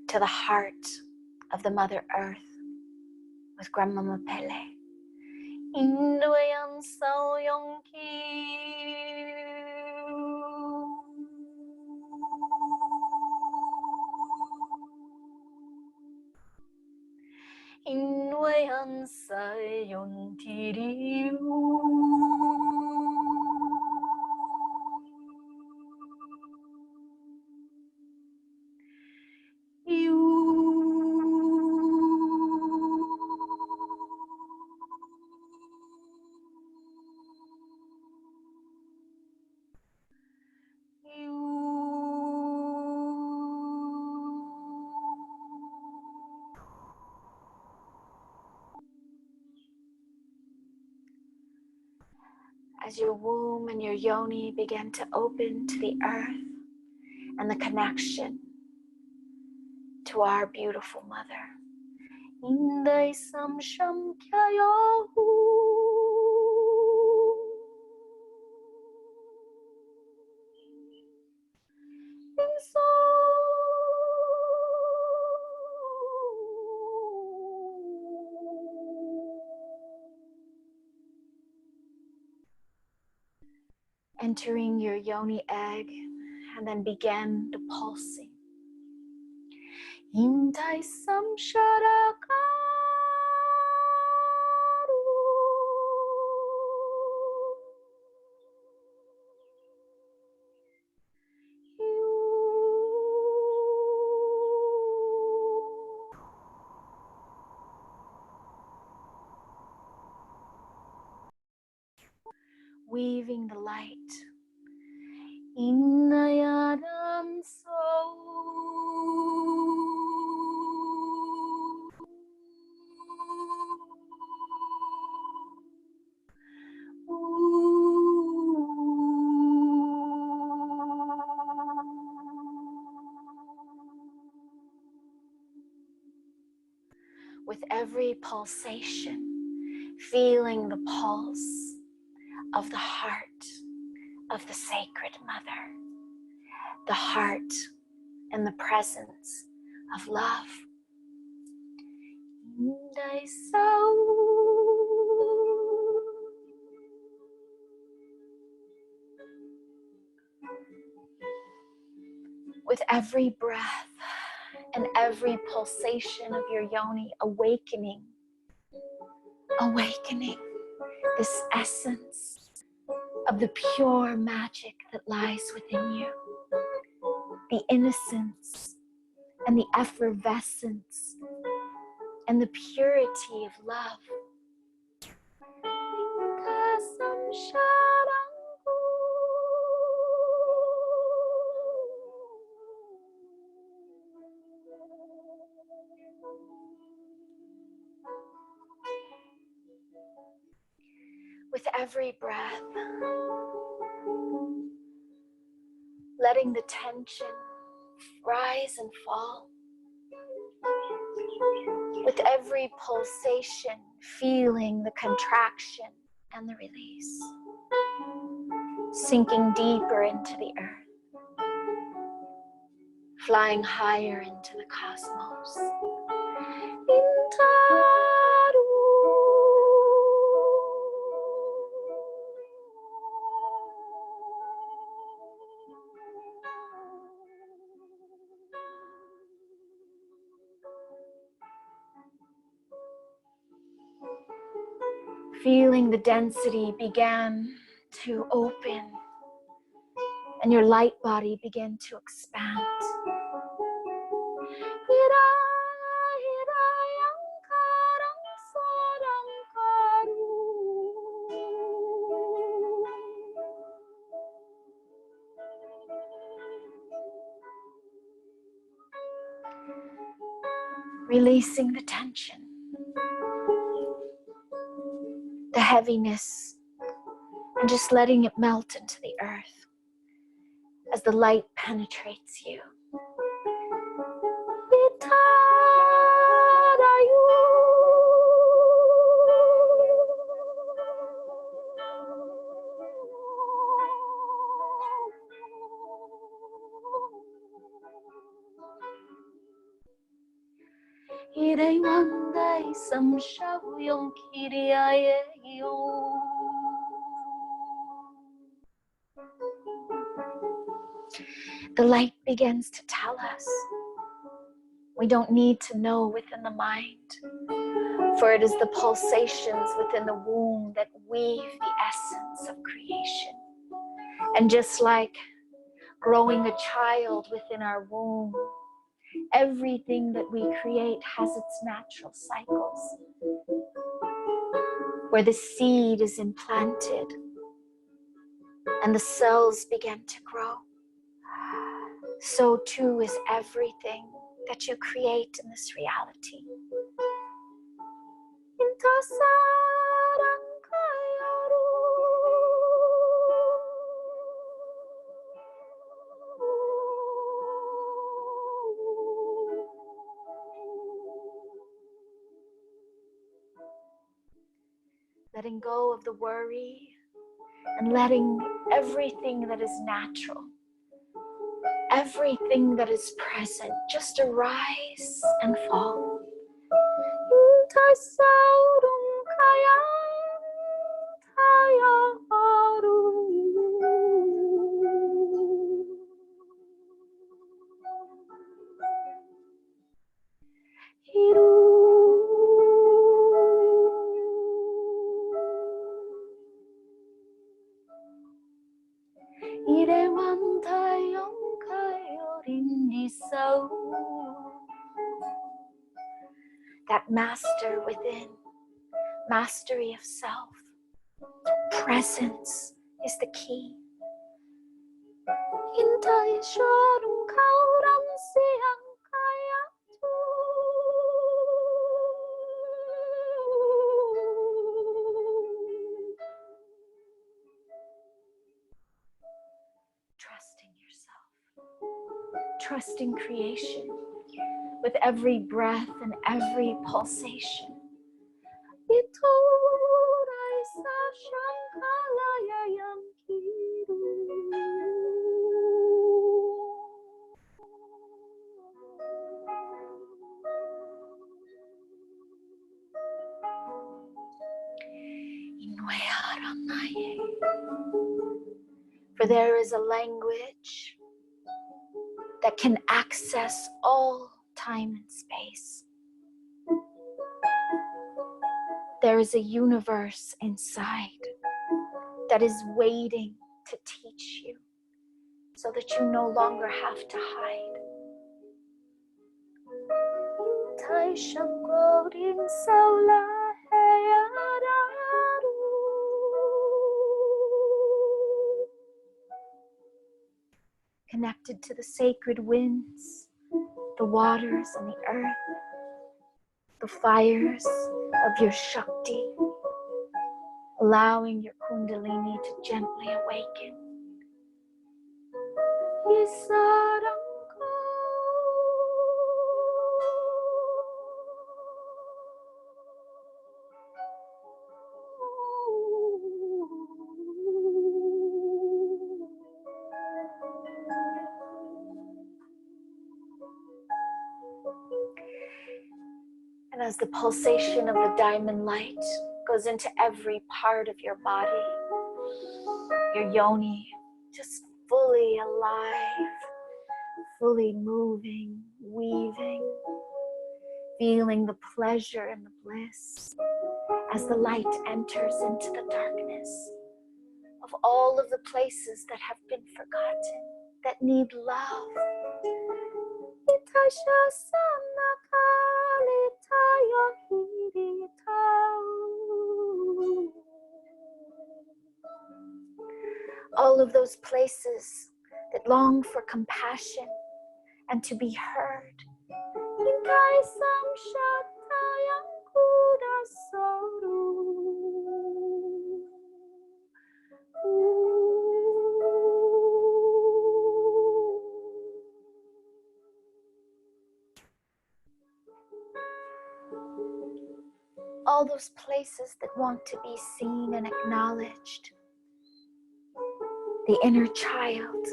to the heart of the Mother Earth with Grandmama Pele. Indoyan sao Inwayan sayon tiriu. as your womb and your yoni begin to open to the earth and the connection to our beautiful mother. Indai samsham kyayahu. Entering your yoni egg and then begin the pulsing. Indai samsharaka. Weaving the light. Innayanam so. With every pulsation, feeling the pulse of the heart of the Sacred Mother, the heart and the presence of love. With every breath and every pulsation of your yoni, awakening this essence of the pure magic that lies within you, the innocence and the effervescence and the purity of love. With every breath, letting the tension rise and fall. With every pulsation, feeling the contraction and the release. Sinking deeper into the earth. Flying higher into the cosmos. Feeling the density began to open and your light body began to expand. Releasing the tension, the heaviness, and just letting it melt into the earth as the light penetrates you. The light begins to tell us. We don't need to know within the mind, for it is the pulsations within the womb that weave the essence of creation. And just like growing a child within our womb, everything that we create has its natural cycles, where the seed is implanted and the cells begin to grow. So too is everything that you create in this reality. letting go of the worry, and letting everything that is natural, everything that is present, just arise and fall. That master within, mastery of self, presence is the key. Trusting yourself, trusting creation with every breath and every pulsation. For there is a language that can access all time and space. There is a universe inside that is waiting to teach you so that you no longer have to hide. Connected to the sacred winds, the waters and the earth, the fires of your Shakti, allowing your kundalini to gently awaken. And as the pulsation of the diamond light goes into every part of your body, your yoni just fully alive, fully moving, weaving, feeling the pleasure and the bliss as the light enters into the darkness of all of the places that have been forgotten, that need love. All of those places that long for compassion and to be heard. All those places that want to be seen and acknowledged. The inner child,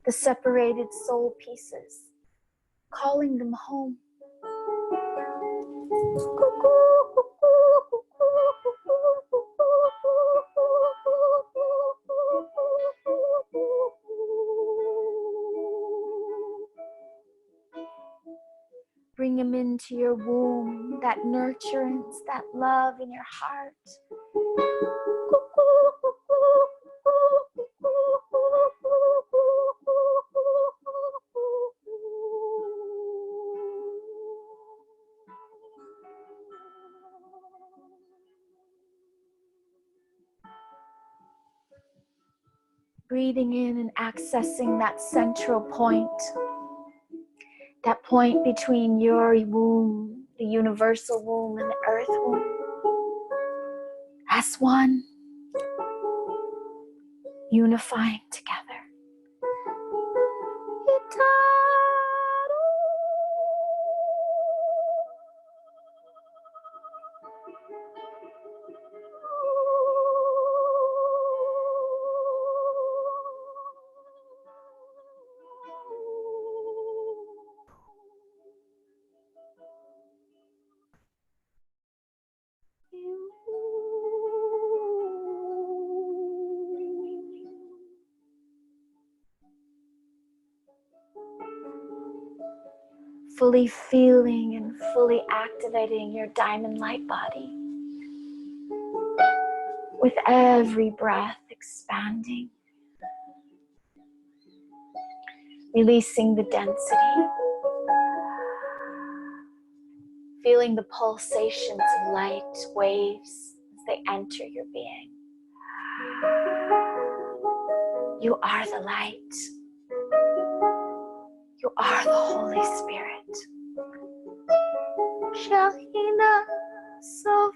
the separated soul pieces, calling them home. Bring them into your womb, that nurturance, that love in your heart. Breathing in and accessing that central point. That point between your womb, the universal womb, and the earth womb. As one, unifying together. fully feeling and fully activating your diamond light body. With every breath expanding, releasing the density, feeling the pulsations of light waves as they enter your being. You are the light. You are the Holy Spirit. Mahina, Sophia.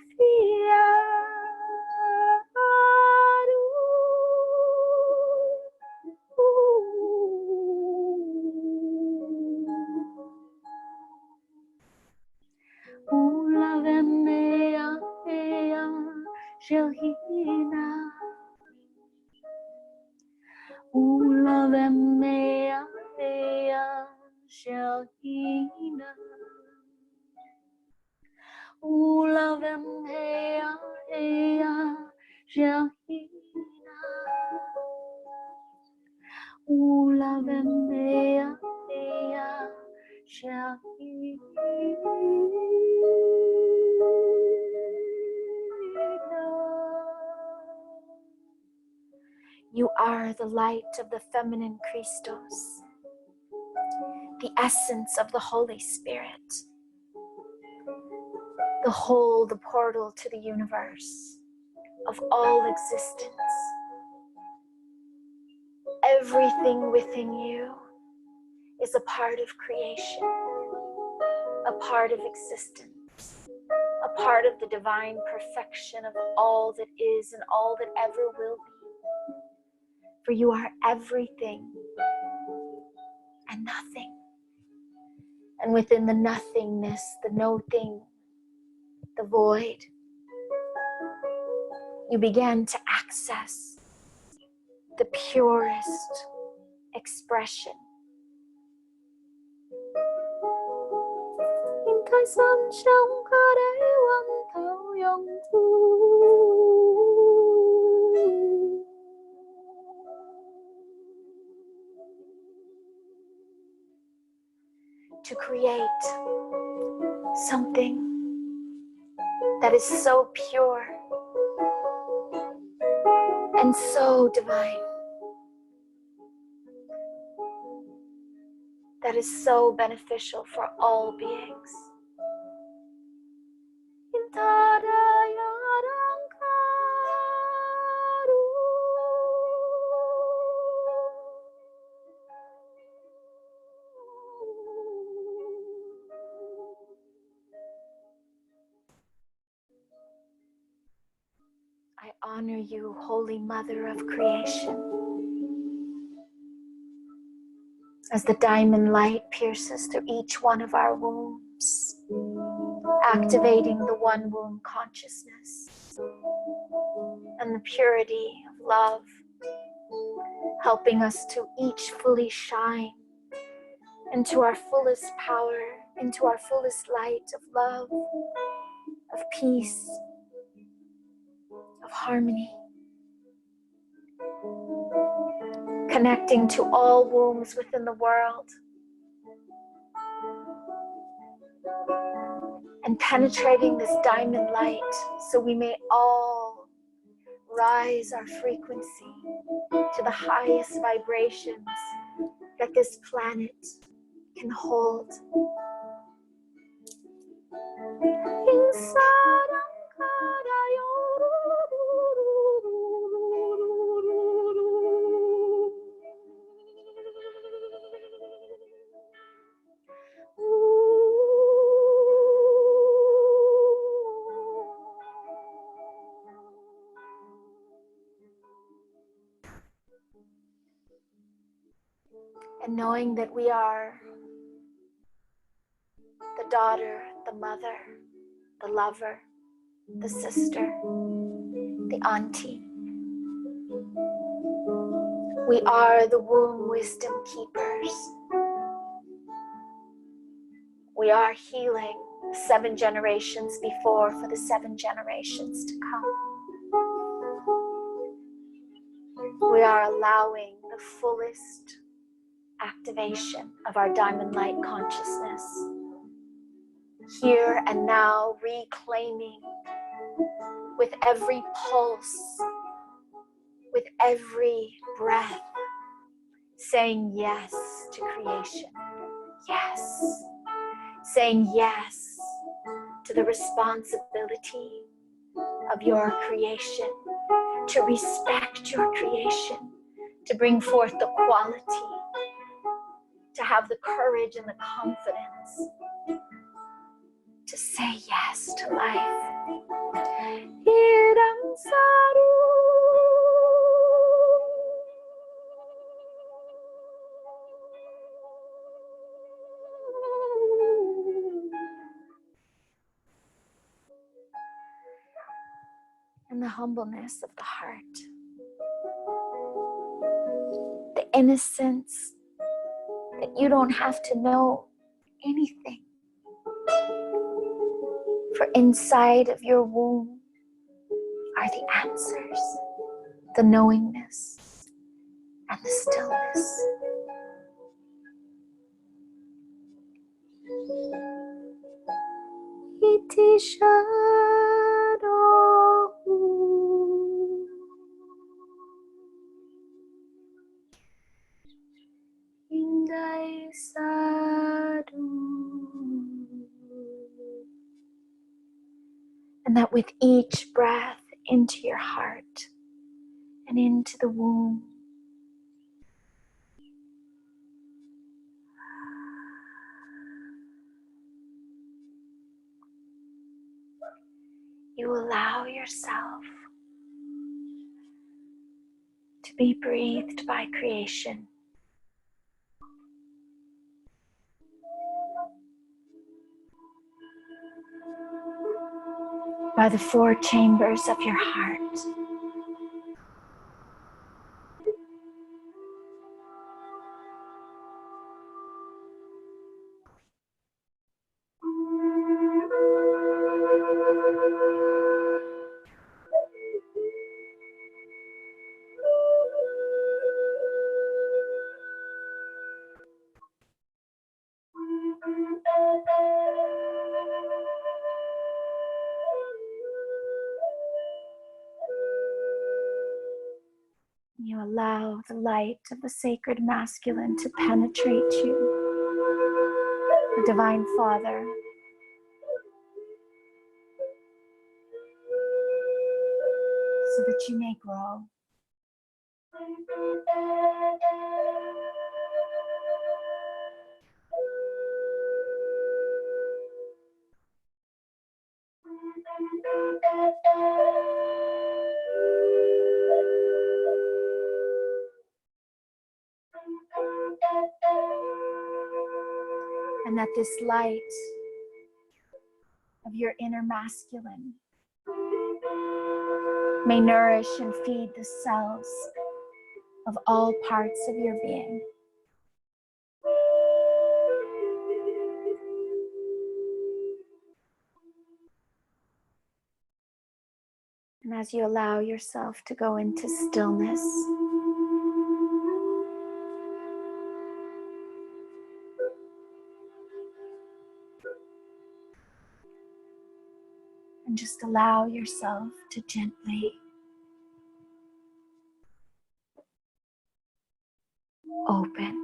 You are the light of the feminine Christos, the essence of the Holy Spirit, the whole, the portal to the universe, of all existence. Everything within you is a part of creation, a part of existence, a part of the divine perfection of all that is and all that ever will be. For you are everything and nothing. And within the nothingness, the no thing, the void, you began to access the purest expression. To create something that is so pure and so divine, that is so beneficial for all beings. I honor you, Holy Mother of Creation, as the diamond light pierces through each one of our wombs, activating the one womb consciousness and the purity of love, helping us to each fully shine into our fullest power, into our fullest light of love, of peace, of harmony, connecting to all wombs within the world and penetrating this diamond light so we may all rise our frequency to the highest vibrations that this planet can hold. And knowing that we are the daughter, the mother, the lover, the sister, the auntie. We are the womb wisdom keepers. We are healing 7 generations before for the 7 generations to come. We are allowing the fullest activation of our diamond light consciousness here and now, reclaiming with every pulse, with every breath, saying yes to creation. Yes. Saying yes to the responsibility of your creation, to respect your creation, to bring forth the quality, to have the courage and the confidence to say yes to life. Idam Saru. And the humbleness of the heart, the innocence that you don't have to know anything. For inside of your womb are the answers, the knowingness, and the stillness. Iti Shadow Indai Sadu. And that with each breath into your heart and into the womb, you allow yourself to be breathed by creation. By the four chambers of your heart. You allow the light of the sacred masculine to penetrate you, the Divine Father, so that you may grow. And that this light of your inner masculine may nourish and feed the cells of all parts of your being. And as you allow yourself to go into stillness, and just allow yourself to gently open.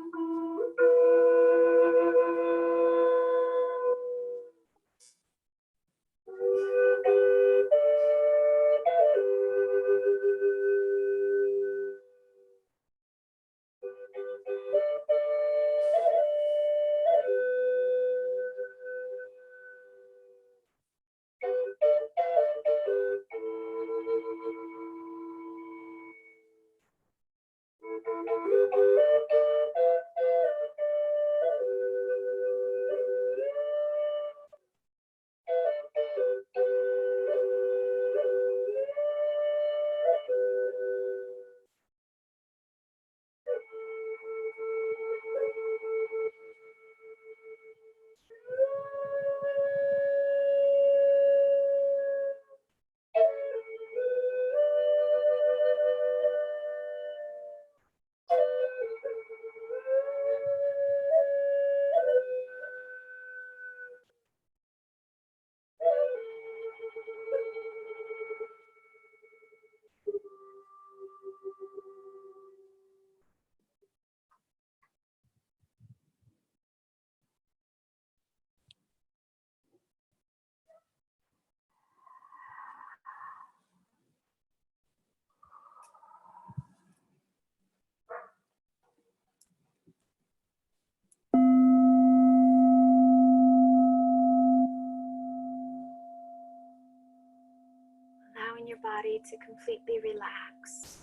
to completely relax.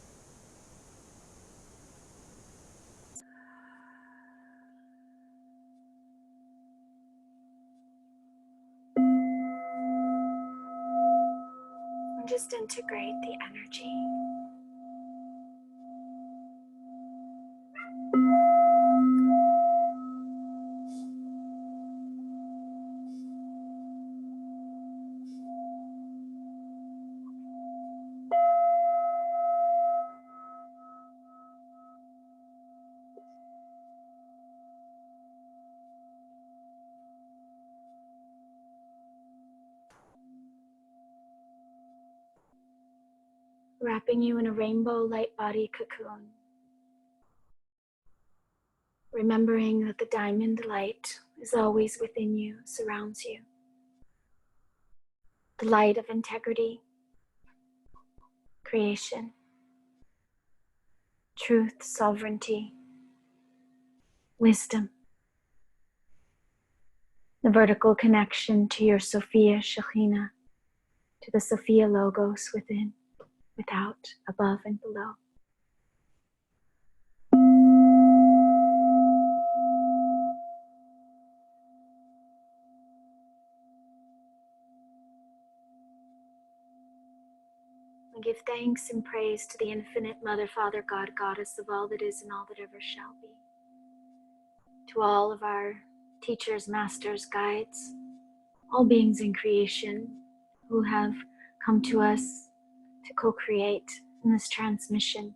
And just integrate the energy. Wrapping you in a rainbow light body cocoon. Remembering that the diamond light is always within you, surrounds you. The light of integrity, creation, truth, sovereignty, wisdom. The vertical connection to your Sophia Shekhinah, to the Sophia logos within, without, above and below. And give thanks and praise to the infinite Mother, Father, God, Goddess of all that is and all that ever shall be. To all of our teachers, masters, guides, all beings in creation who have come to us to co-create in this transmission.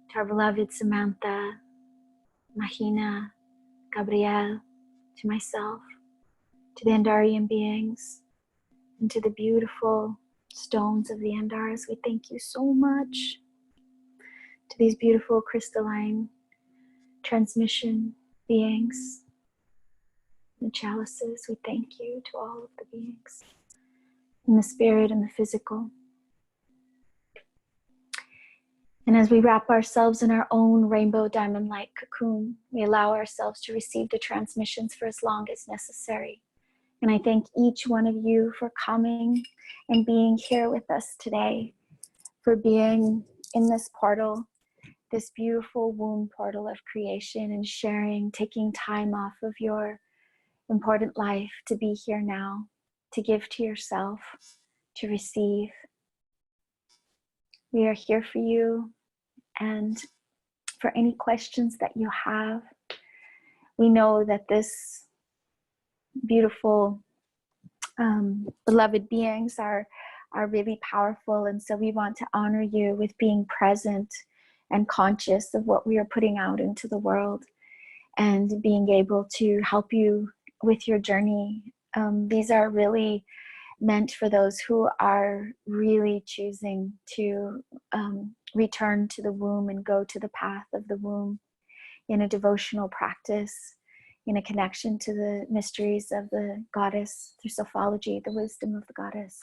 To our beloved Samantha, Mahina, Gabrielle, to myself, to the Andarian beings, and to the beautiful stones of the Andaras. We thank you so much. To these beautiful crystalline transmission beings, the chalices, we thank you to all of the beings, in the spirit and the physical. And as we wrap ourselves in our own rainbow diamond light cocoon, we allow ourselves to receive the transmissions for as long as necessary. And I thank each one of you for coming and being here with us today, for being in this portal, this beautiful womb portal of creation, and sharing, taking time off of your important life to be here now, to give to yourself, to receive. We are here for you, and for any questions that you have. We know that this beautiful beloved beings are really powerful, and so we want to honor you with being present and conscious of what we are putting out into the world, and being able to help you with your journey. These are really meant for those who are really choosing to return to the womb and go to the path of the womb in a devotional practice, in a connection to the mysteries of the goddess through sophology, the wisdom of the goddess.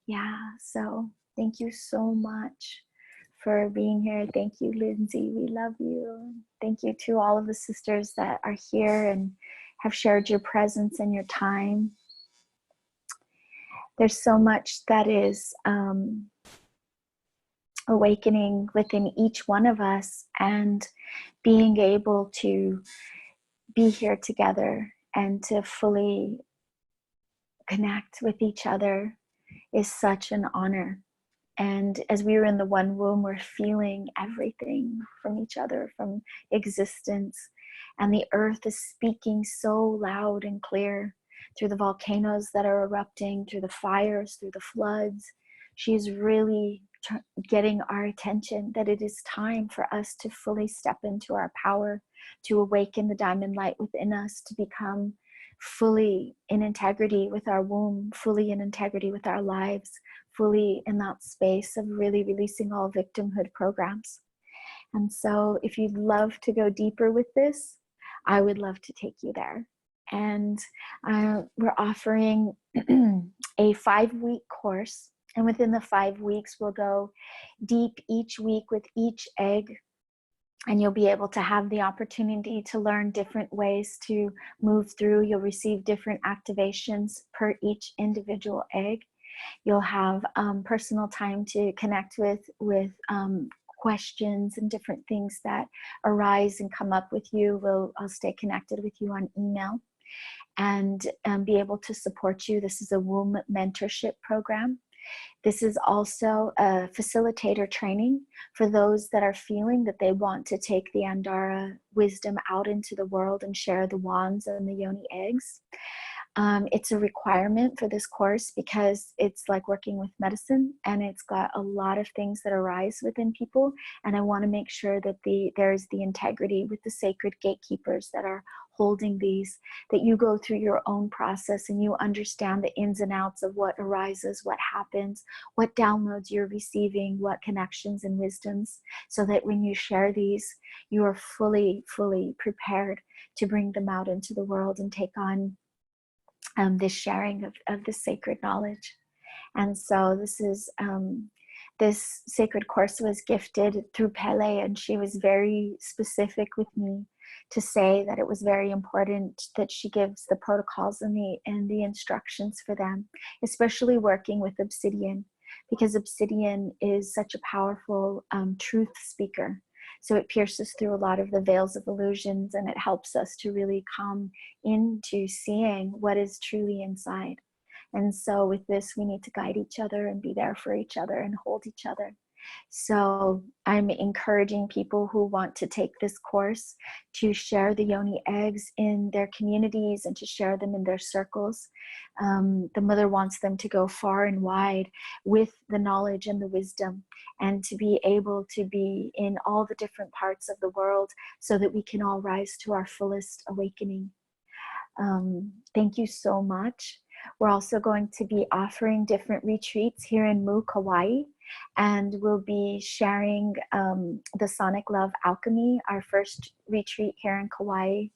Yeah, so thank you so much for being here. Thank you, Lindsay. We love you. Thank you to all of the sisters that are here and have shared your presence and your time. There's so much that is awakening within each one of us, and being able to be here together and to fully connect with each other is such an honor. And as we were in the one womb, we're feeling everything from each other, from existence. And the earth is speaking so loud and clear through the volcanoes that are erupting, through the fires, through the floods. She's really getting our attention that it is time for us to fully step into our power, to awaken the diamond light within us, to become fully in integrity with our womb, fully in integrity with our lives, fully in that space of really releasing all victimhood programs. And so if you'd love to go deeper with this, I would love to take you there. And we're offering a 5-week course. And within the 5 weeks, we'll go deep each week with each egg. And you'll be able to have the opportunity to learn different ways to move through. You'll receive different activations per each individual egg. You'll have personal time to connect with questions and different things that arise and come up with you. I'll stay connected with you on email and be able to support you. This is a womb mentorship program. This is also a facilitator training for those that are feeling that they want to take the Andara wisdom out into the world and share the wands and the Yoni eggs. It's a requirement for this course because it's like working with medicine, and it's got a lot of things that arise within people. And I want to make sure that there's the integrity with the sacred gatekeepers that are holding these, that you go through your own process and you understand the ins and outs of what arises, what happens, what downloads you're receiving, what connections and wisdoms, so that when you share these, you are fully prepared to bring them out into the world and take on this sharing of the sacred knowledge. And so this sacred course was gifted through Pele, and she was very specific with me to say that it was very important that she gives the protocols and the instructions for them, especially working with obsidian, because obsidian is such a powerful truth speaker. So it pierces through a lot of the veils of illusions, and it helps us to really come into seeing what is truly inside. And so with this, we need to guide each other and be there for each other and hold each other. So I'm encouraging people who want to take this course to share the Yoni eggs in their communities and to share them in their circles. The mother wants them to go far and wide with the knowledge and the wisdom, and to be able to be in all the different parts of the world so that we can all rise to our fullest awakening. Thank you so much. We're also going to be offering different retreats here in Mu, Kauai, and we'll be sharing the Sonic Love Alchemy, our first retreat here in Kauai.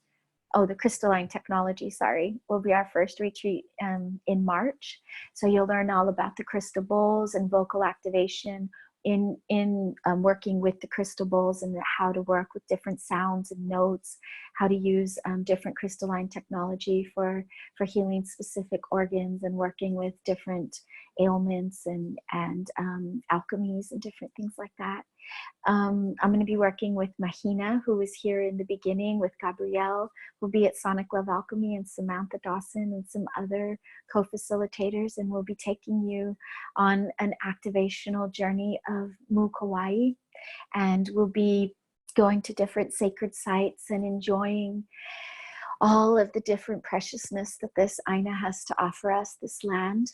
Oh, the crystalline technology, sorry, will be our first retreat in March. So you'll learn all about the crystal bowls and vocal activation in working with the crystal bowls, and how to work with different sounds and notes, how to use different crystalline technology for healing specific organs and working with different ailments and alchemies and different things like that. I'm going to be working with Mahina, who was here in the beginning, with Gabrielle, who'll be at Sonic Love Alchemy, and Samantha Dawson and some other co-facilitators, and we'll be taking you on an activational journey of Mu Kauai, and we'll be going to different sacred sites and enjoying all of the different preciousness that this Aina has to offer us, this land.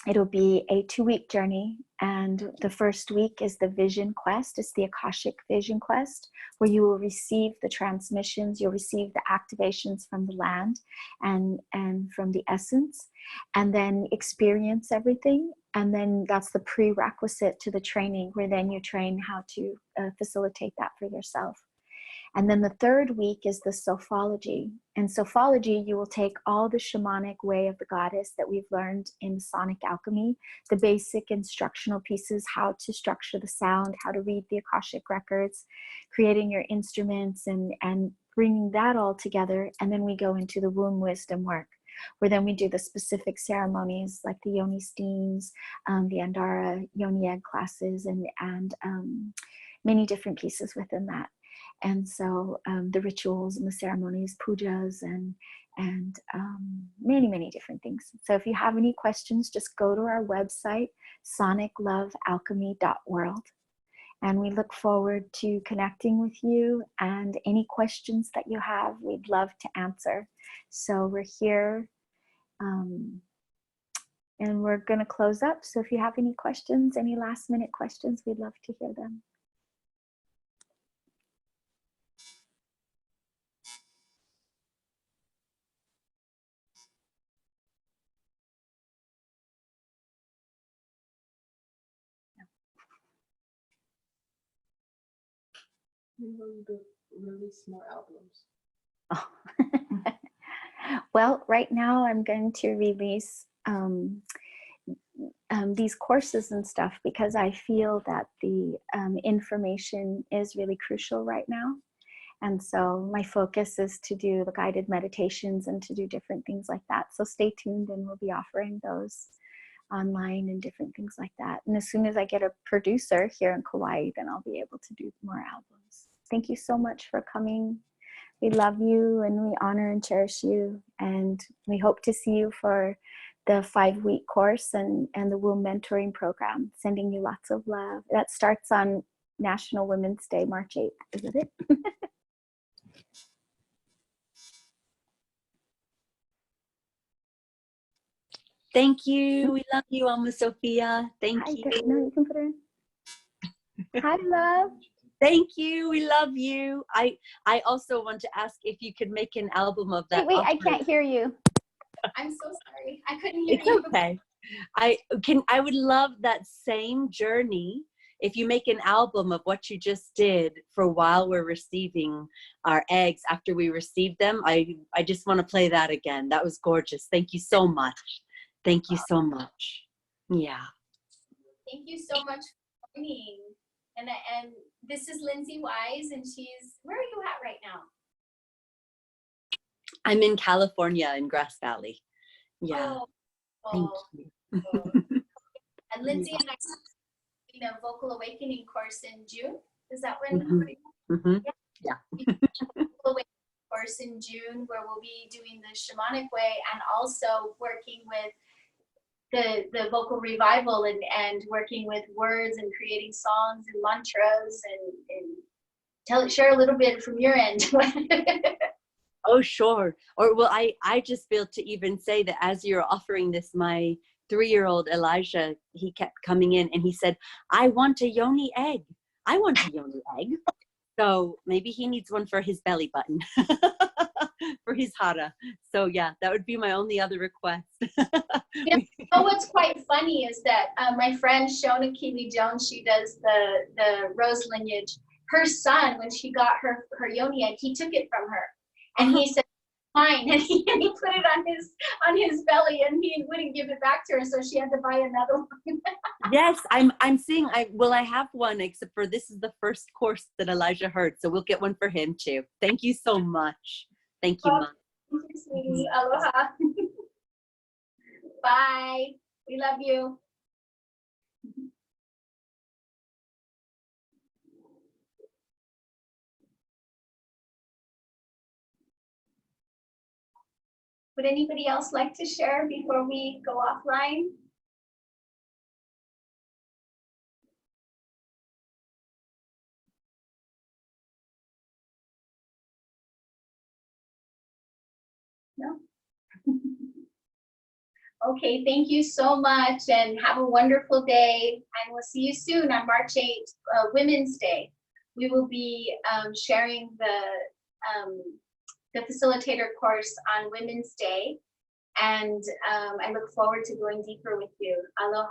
It'll be a 2-week journey, and the first week is the vision quest. It's the Akashic vision quest, where you will receive the transmissions, you'll receive the activations from the land and from the essence, and then experience everything. And then that's the prerequisite to the training, where then you train how to facilitate that for yourself. And then the 3rd week is the Sophology. In Sophology, you will take all the shamanic way of the goddess that we've learned in sonic alchemy, the basic instructional pieces, how to structure the sound, how to read the Akashic records, creating your instruments, and bringing that all together. And then we go into the womb wisdom work, where then we do the specific ceremonies like the Yoni steams, the Andara Yoni egg classes, and many different pieces within that. And so the rituals and the ceremonies, pujas, and many different things. So if you have any questions, just go to our website, soniclovealchemy.world. And we look forward to connecting with you, and any questions that you have, we'd love to answer. So we're here, and we're going to close up. So if you have any questions, any last minute questions, we'd love to hear them. We will release more albums. Oh. Well, right now I'm going to release these courses and stuff, because I feel that the information is really crucial right now. And so my focus is to do the guided meditations and to do different things like that. So stay tuned, and we'll be offering those online and different things like that. And as soon as I get a producer here in Kauai, then I'll be able to do more albums. Thank you so much for coming. We love you and we honor and cherish you. And we hope to see you for the 5-week course and the womb mentoring program. Sending you lots of love. That starts on National Women's Day, March 8th, isn't it? Thank you. We love you, Amma Sophia. Thank Hi, you. no, you can put her in. Hi, love. Thank you. We love you. I also want to ask if you could make an album of that. Wait, I offering. can't hear you. I'm so sorry. I couldn't hear It's you. okay. I would love that same journey. If you make an album of what you just did for while we're receiving our eggs, after we receive them, I just want to play that again. That was gorgeous. Thank you so much. Thank you so much. Yeah. Thank you so much for joining. And this is Lindsay Wise, and where are you at right now? I'm in California in Grass Valley. Yeah. Thank Oh. you. And Lindsay and I are doing a vocal awakening course in June. Is that when? Mm-hmm. Yeah. Vocal awakening course in June, where we'll be doing the shamanic way and also working with the vocal revival and working with words and creating songs and mantras and share a little bit from your end. Oh, sure. Or well, I just feel to even say that as you're offering this, my 3-year-old Elijah, he kept coming in and he said, I want a Yoni egg. I want a Yoni egg. So maybe he needs one for his belly button, for his hara. So yeah, that would be my only other request. You know what's quite funny is that my friend Shona Keeley Jones, she does the rose lineage. Her son, when she got her Yoni egg, he took it from her, and he said, "Mine," and he put it on his belly, and he wouldn't give it back to her, so she had to buy another one. Yes, I'm seeing. I have one, except for this is the first course that Elijah heard, so we'll get one for him too. Thank you so much. Thank you, Mom. Thank you, sweetie. Aloha. Bye. We love you. Would anybody else like to share before we go offline? No? Okay, thank you so much and have a wonderful day. And we'll see you soon on March 8th, Women's Day. We will be sharing the facilitator course on Women's Day. And I look forward to going deeper with you. Aloha.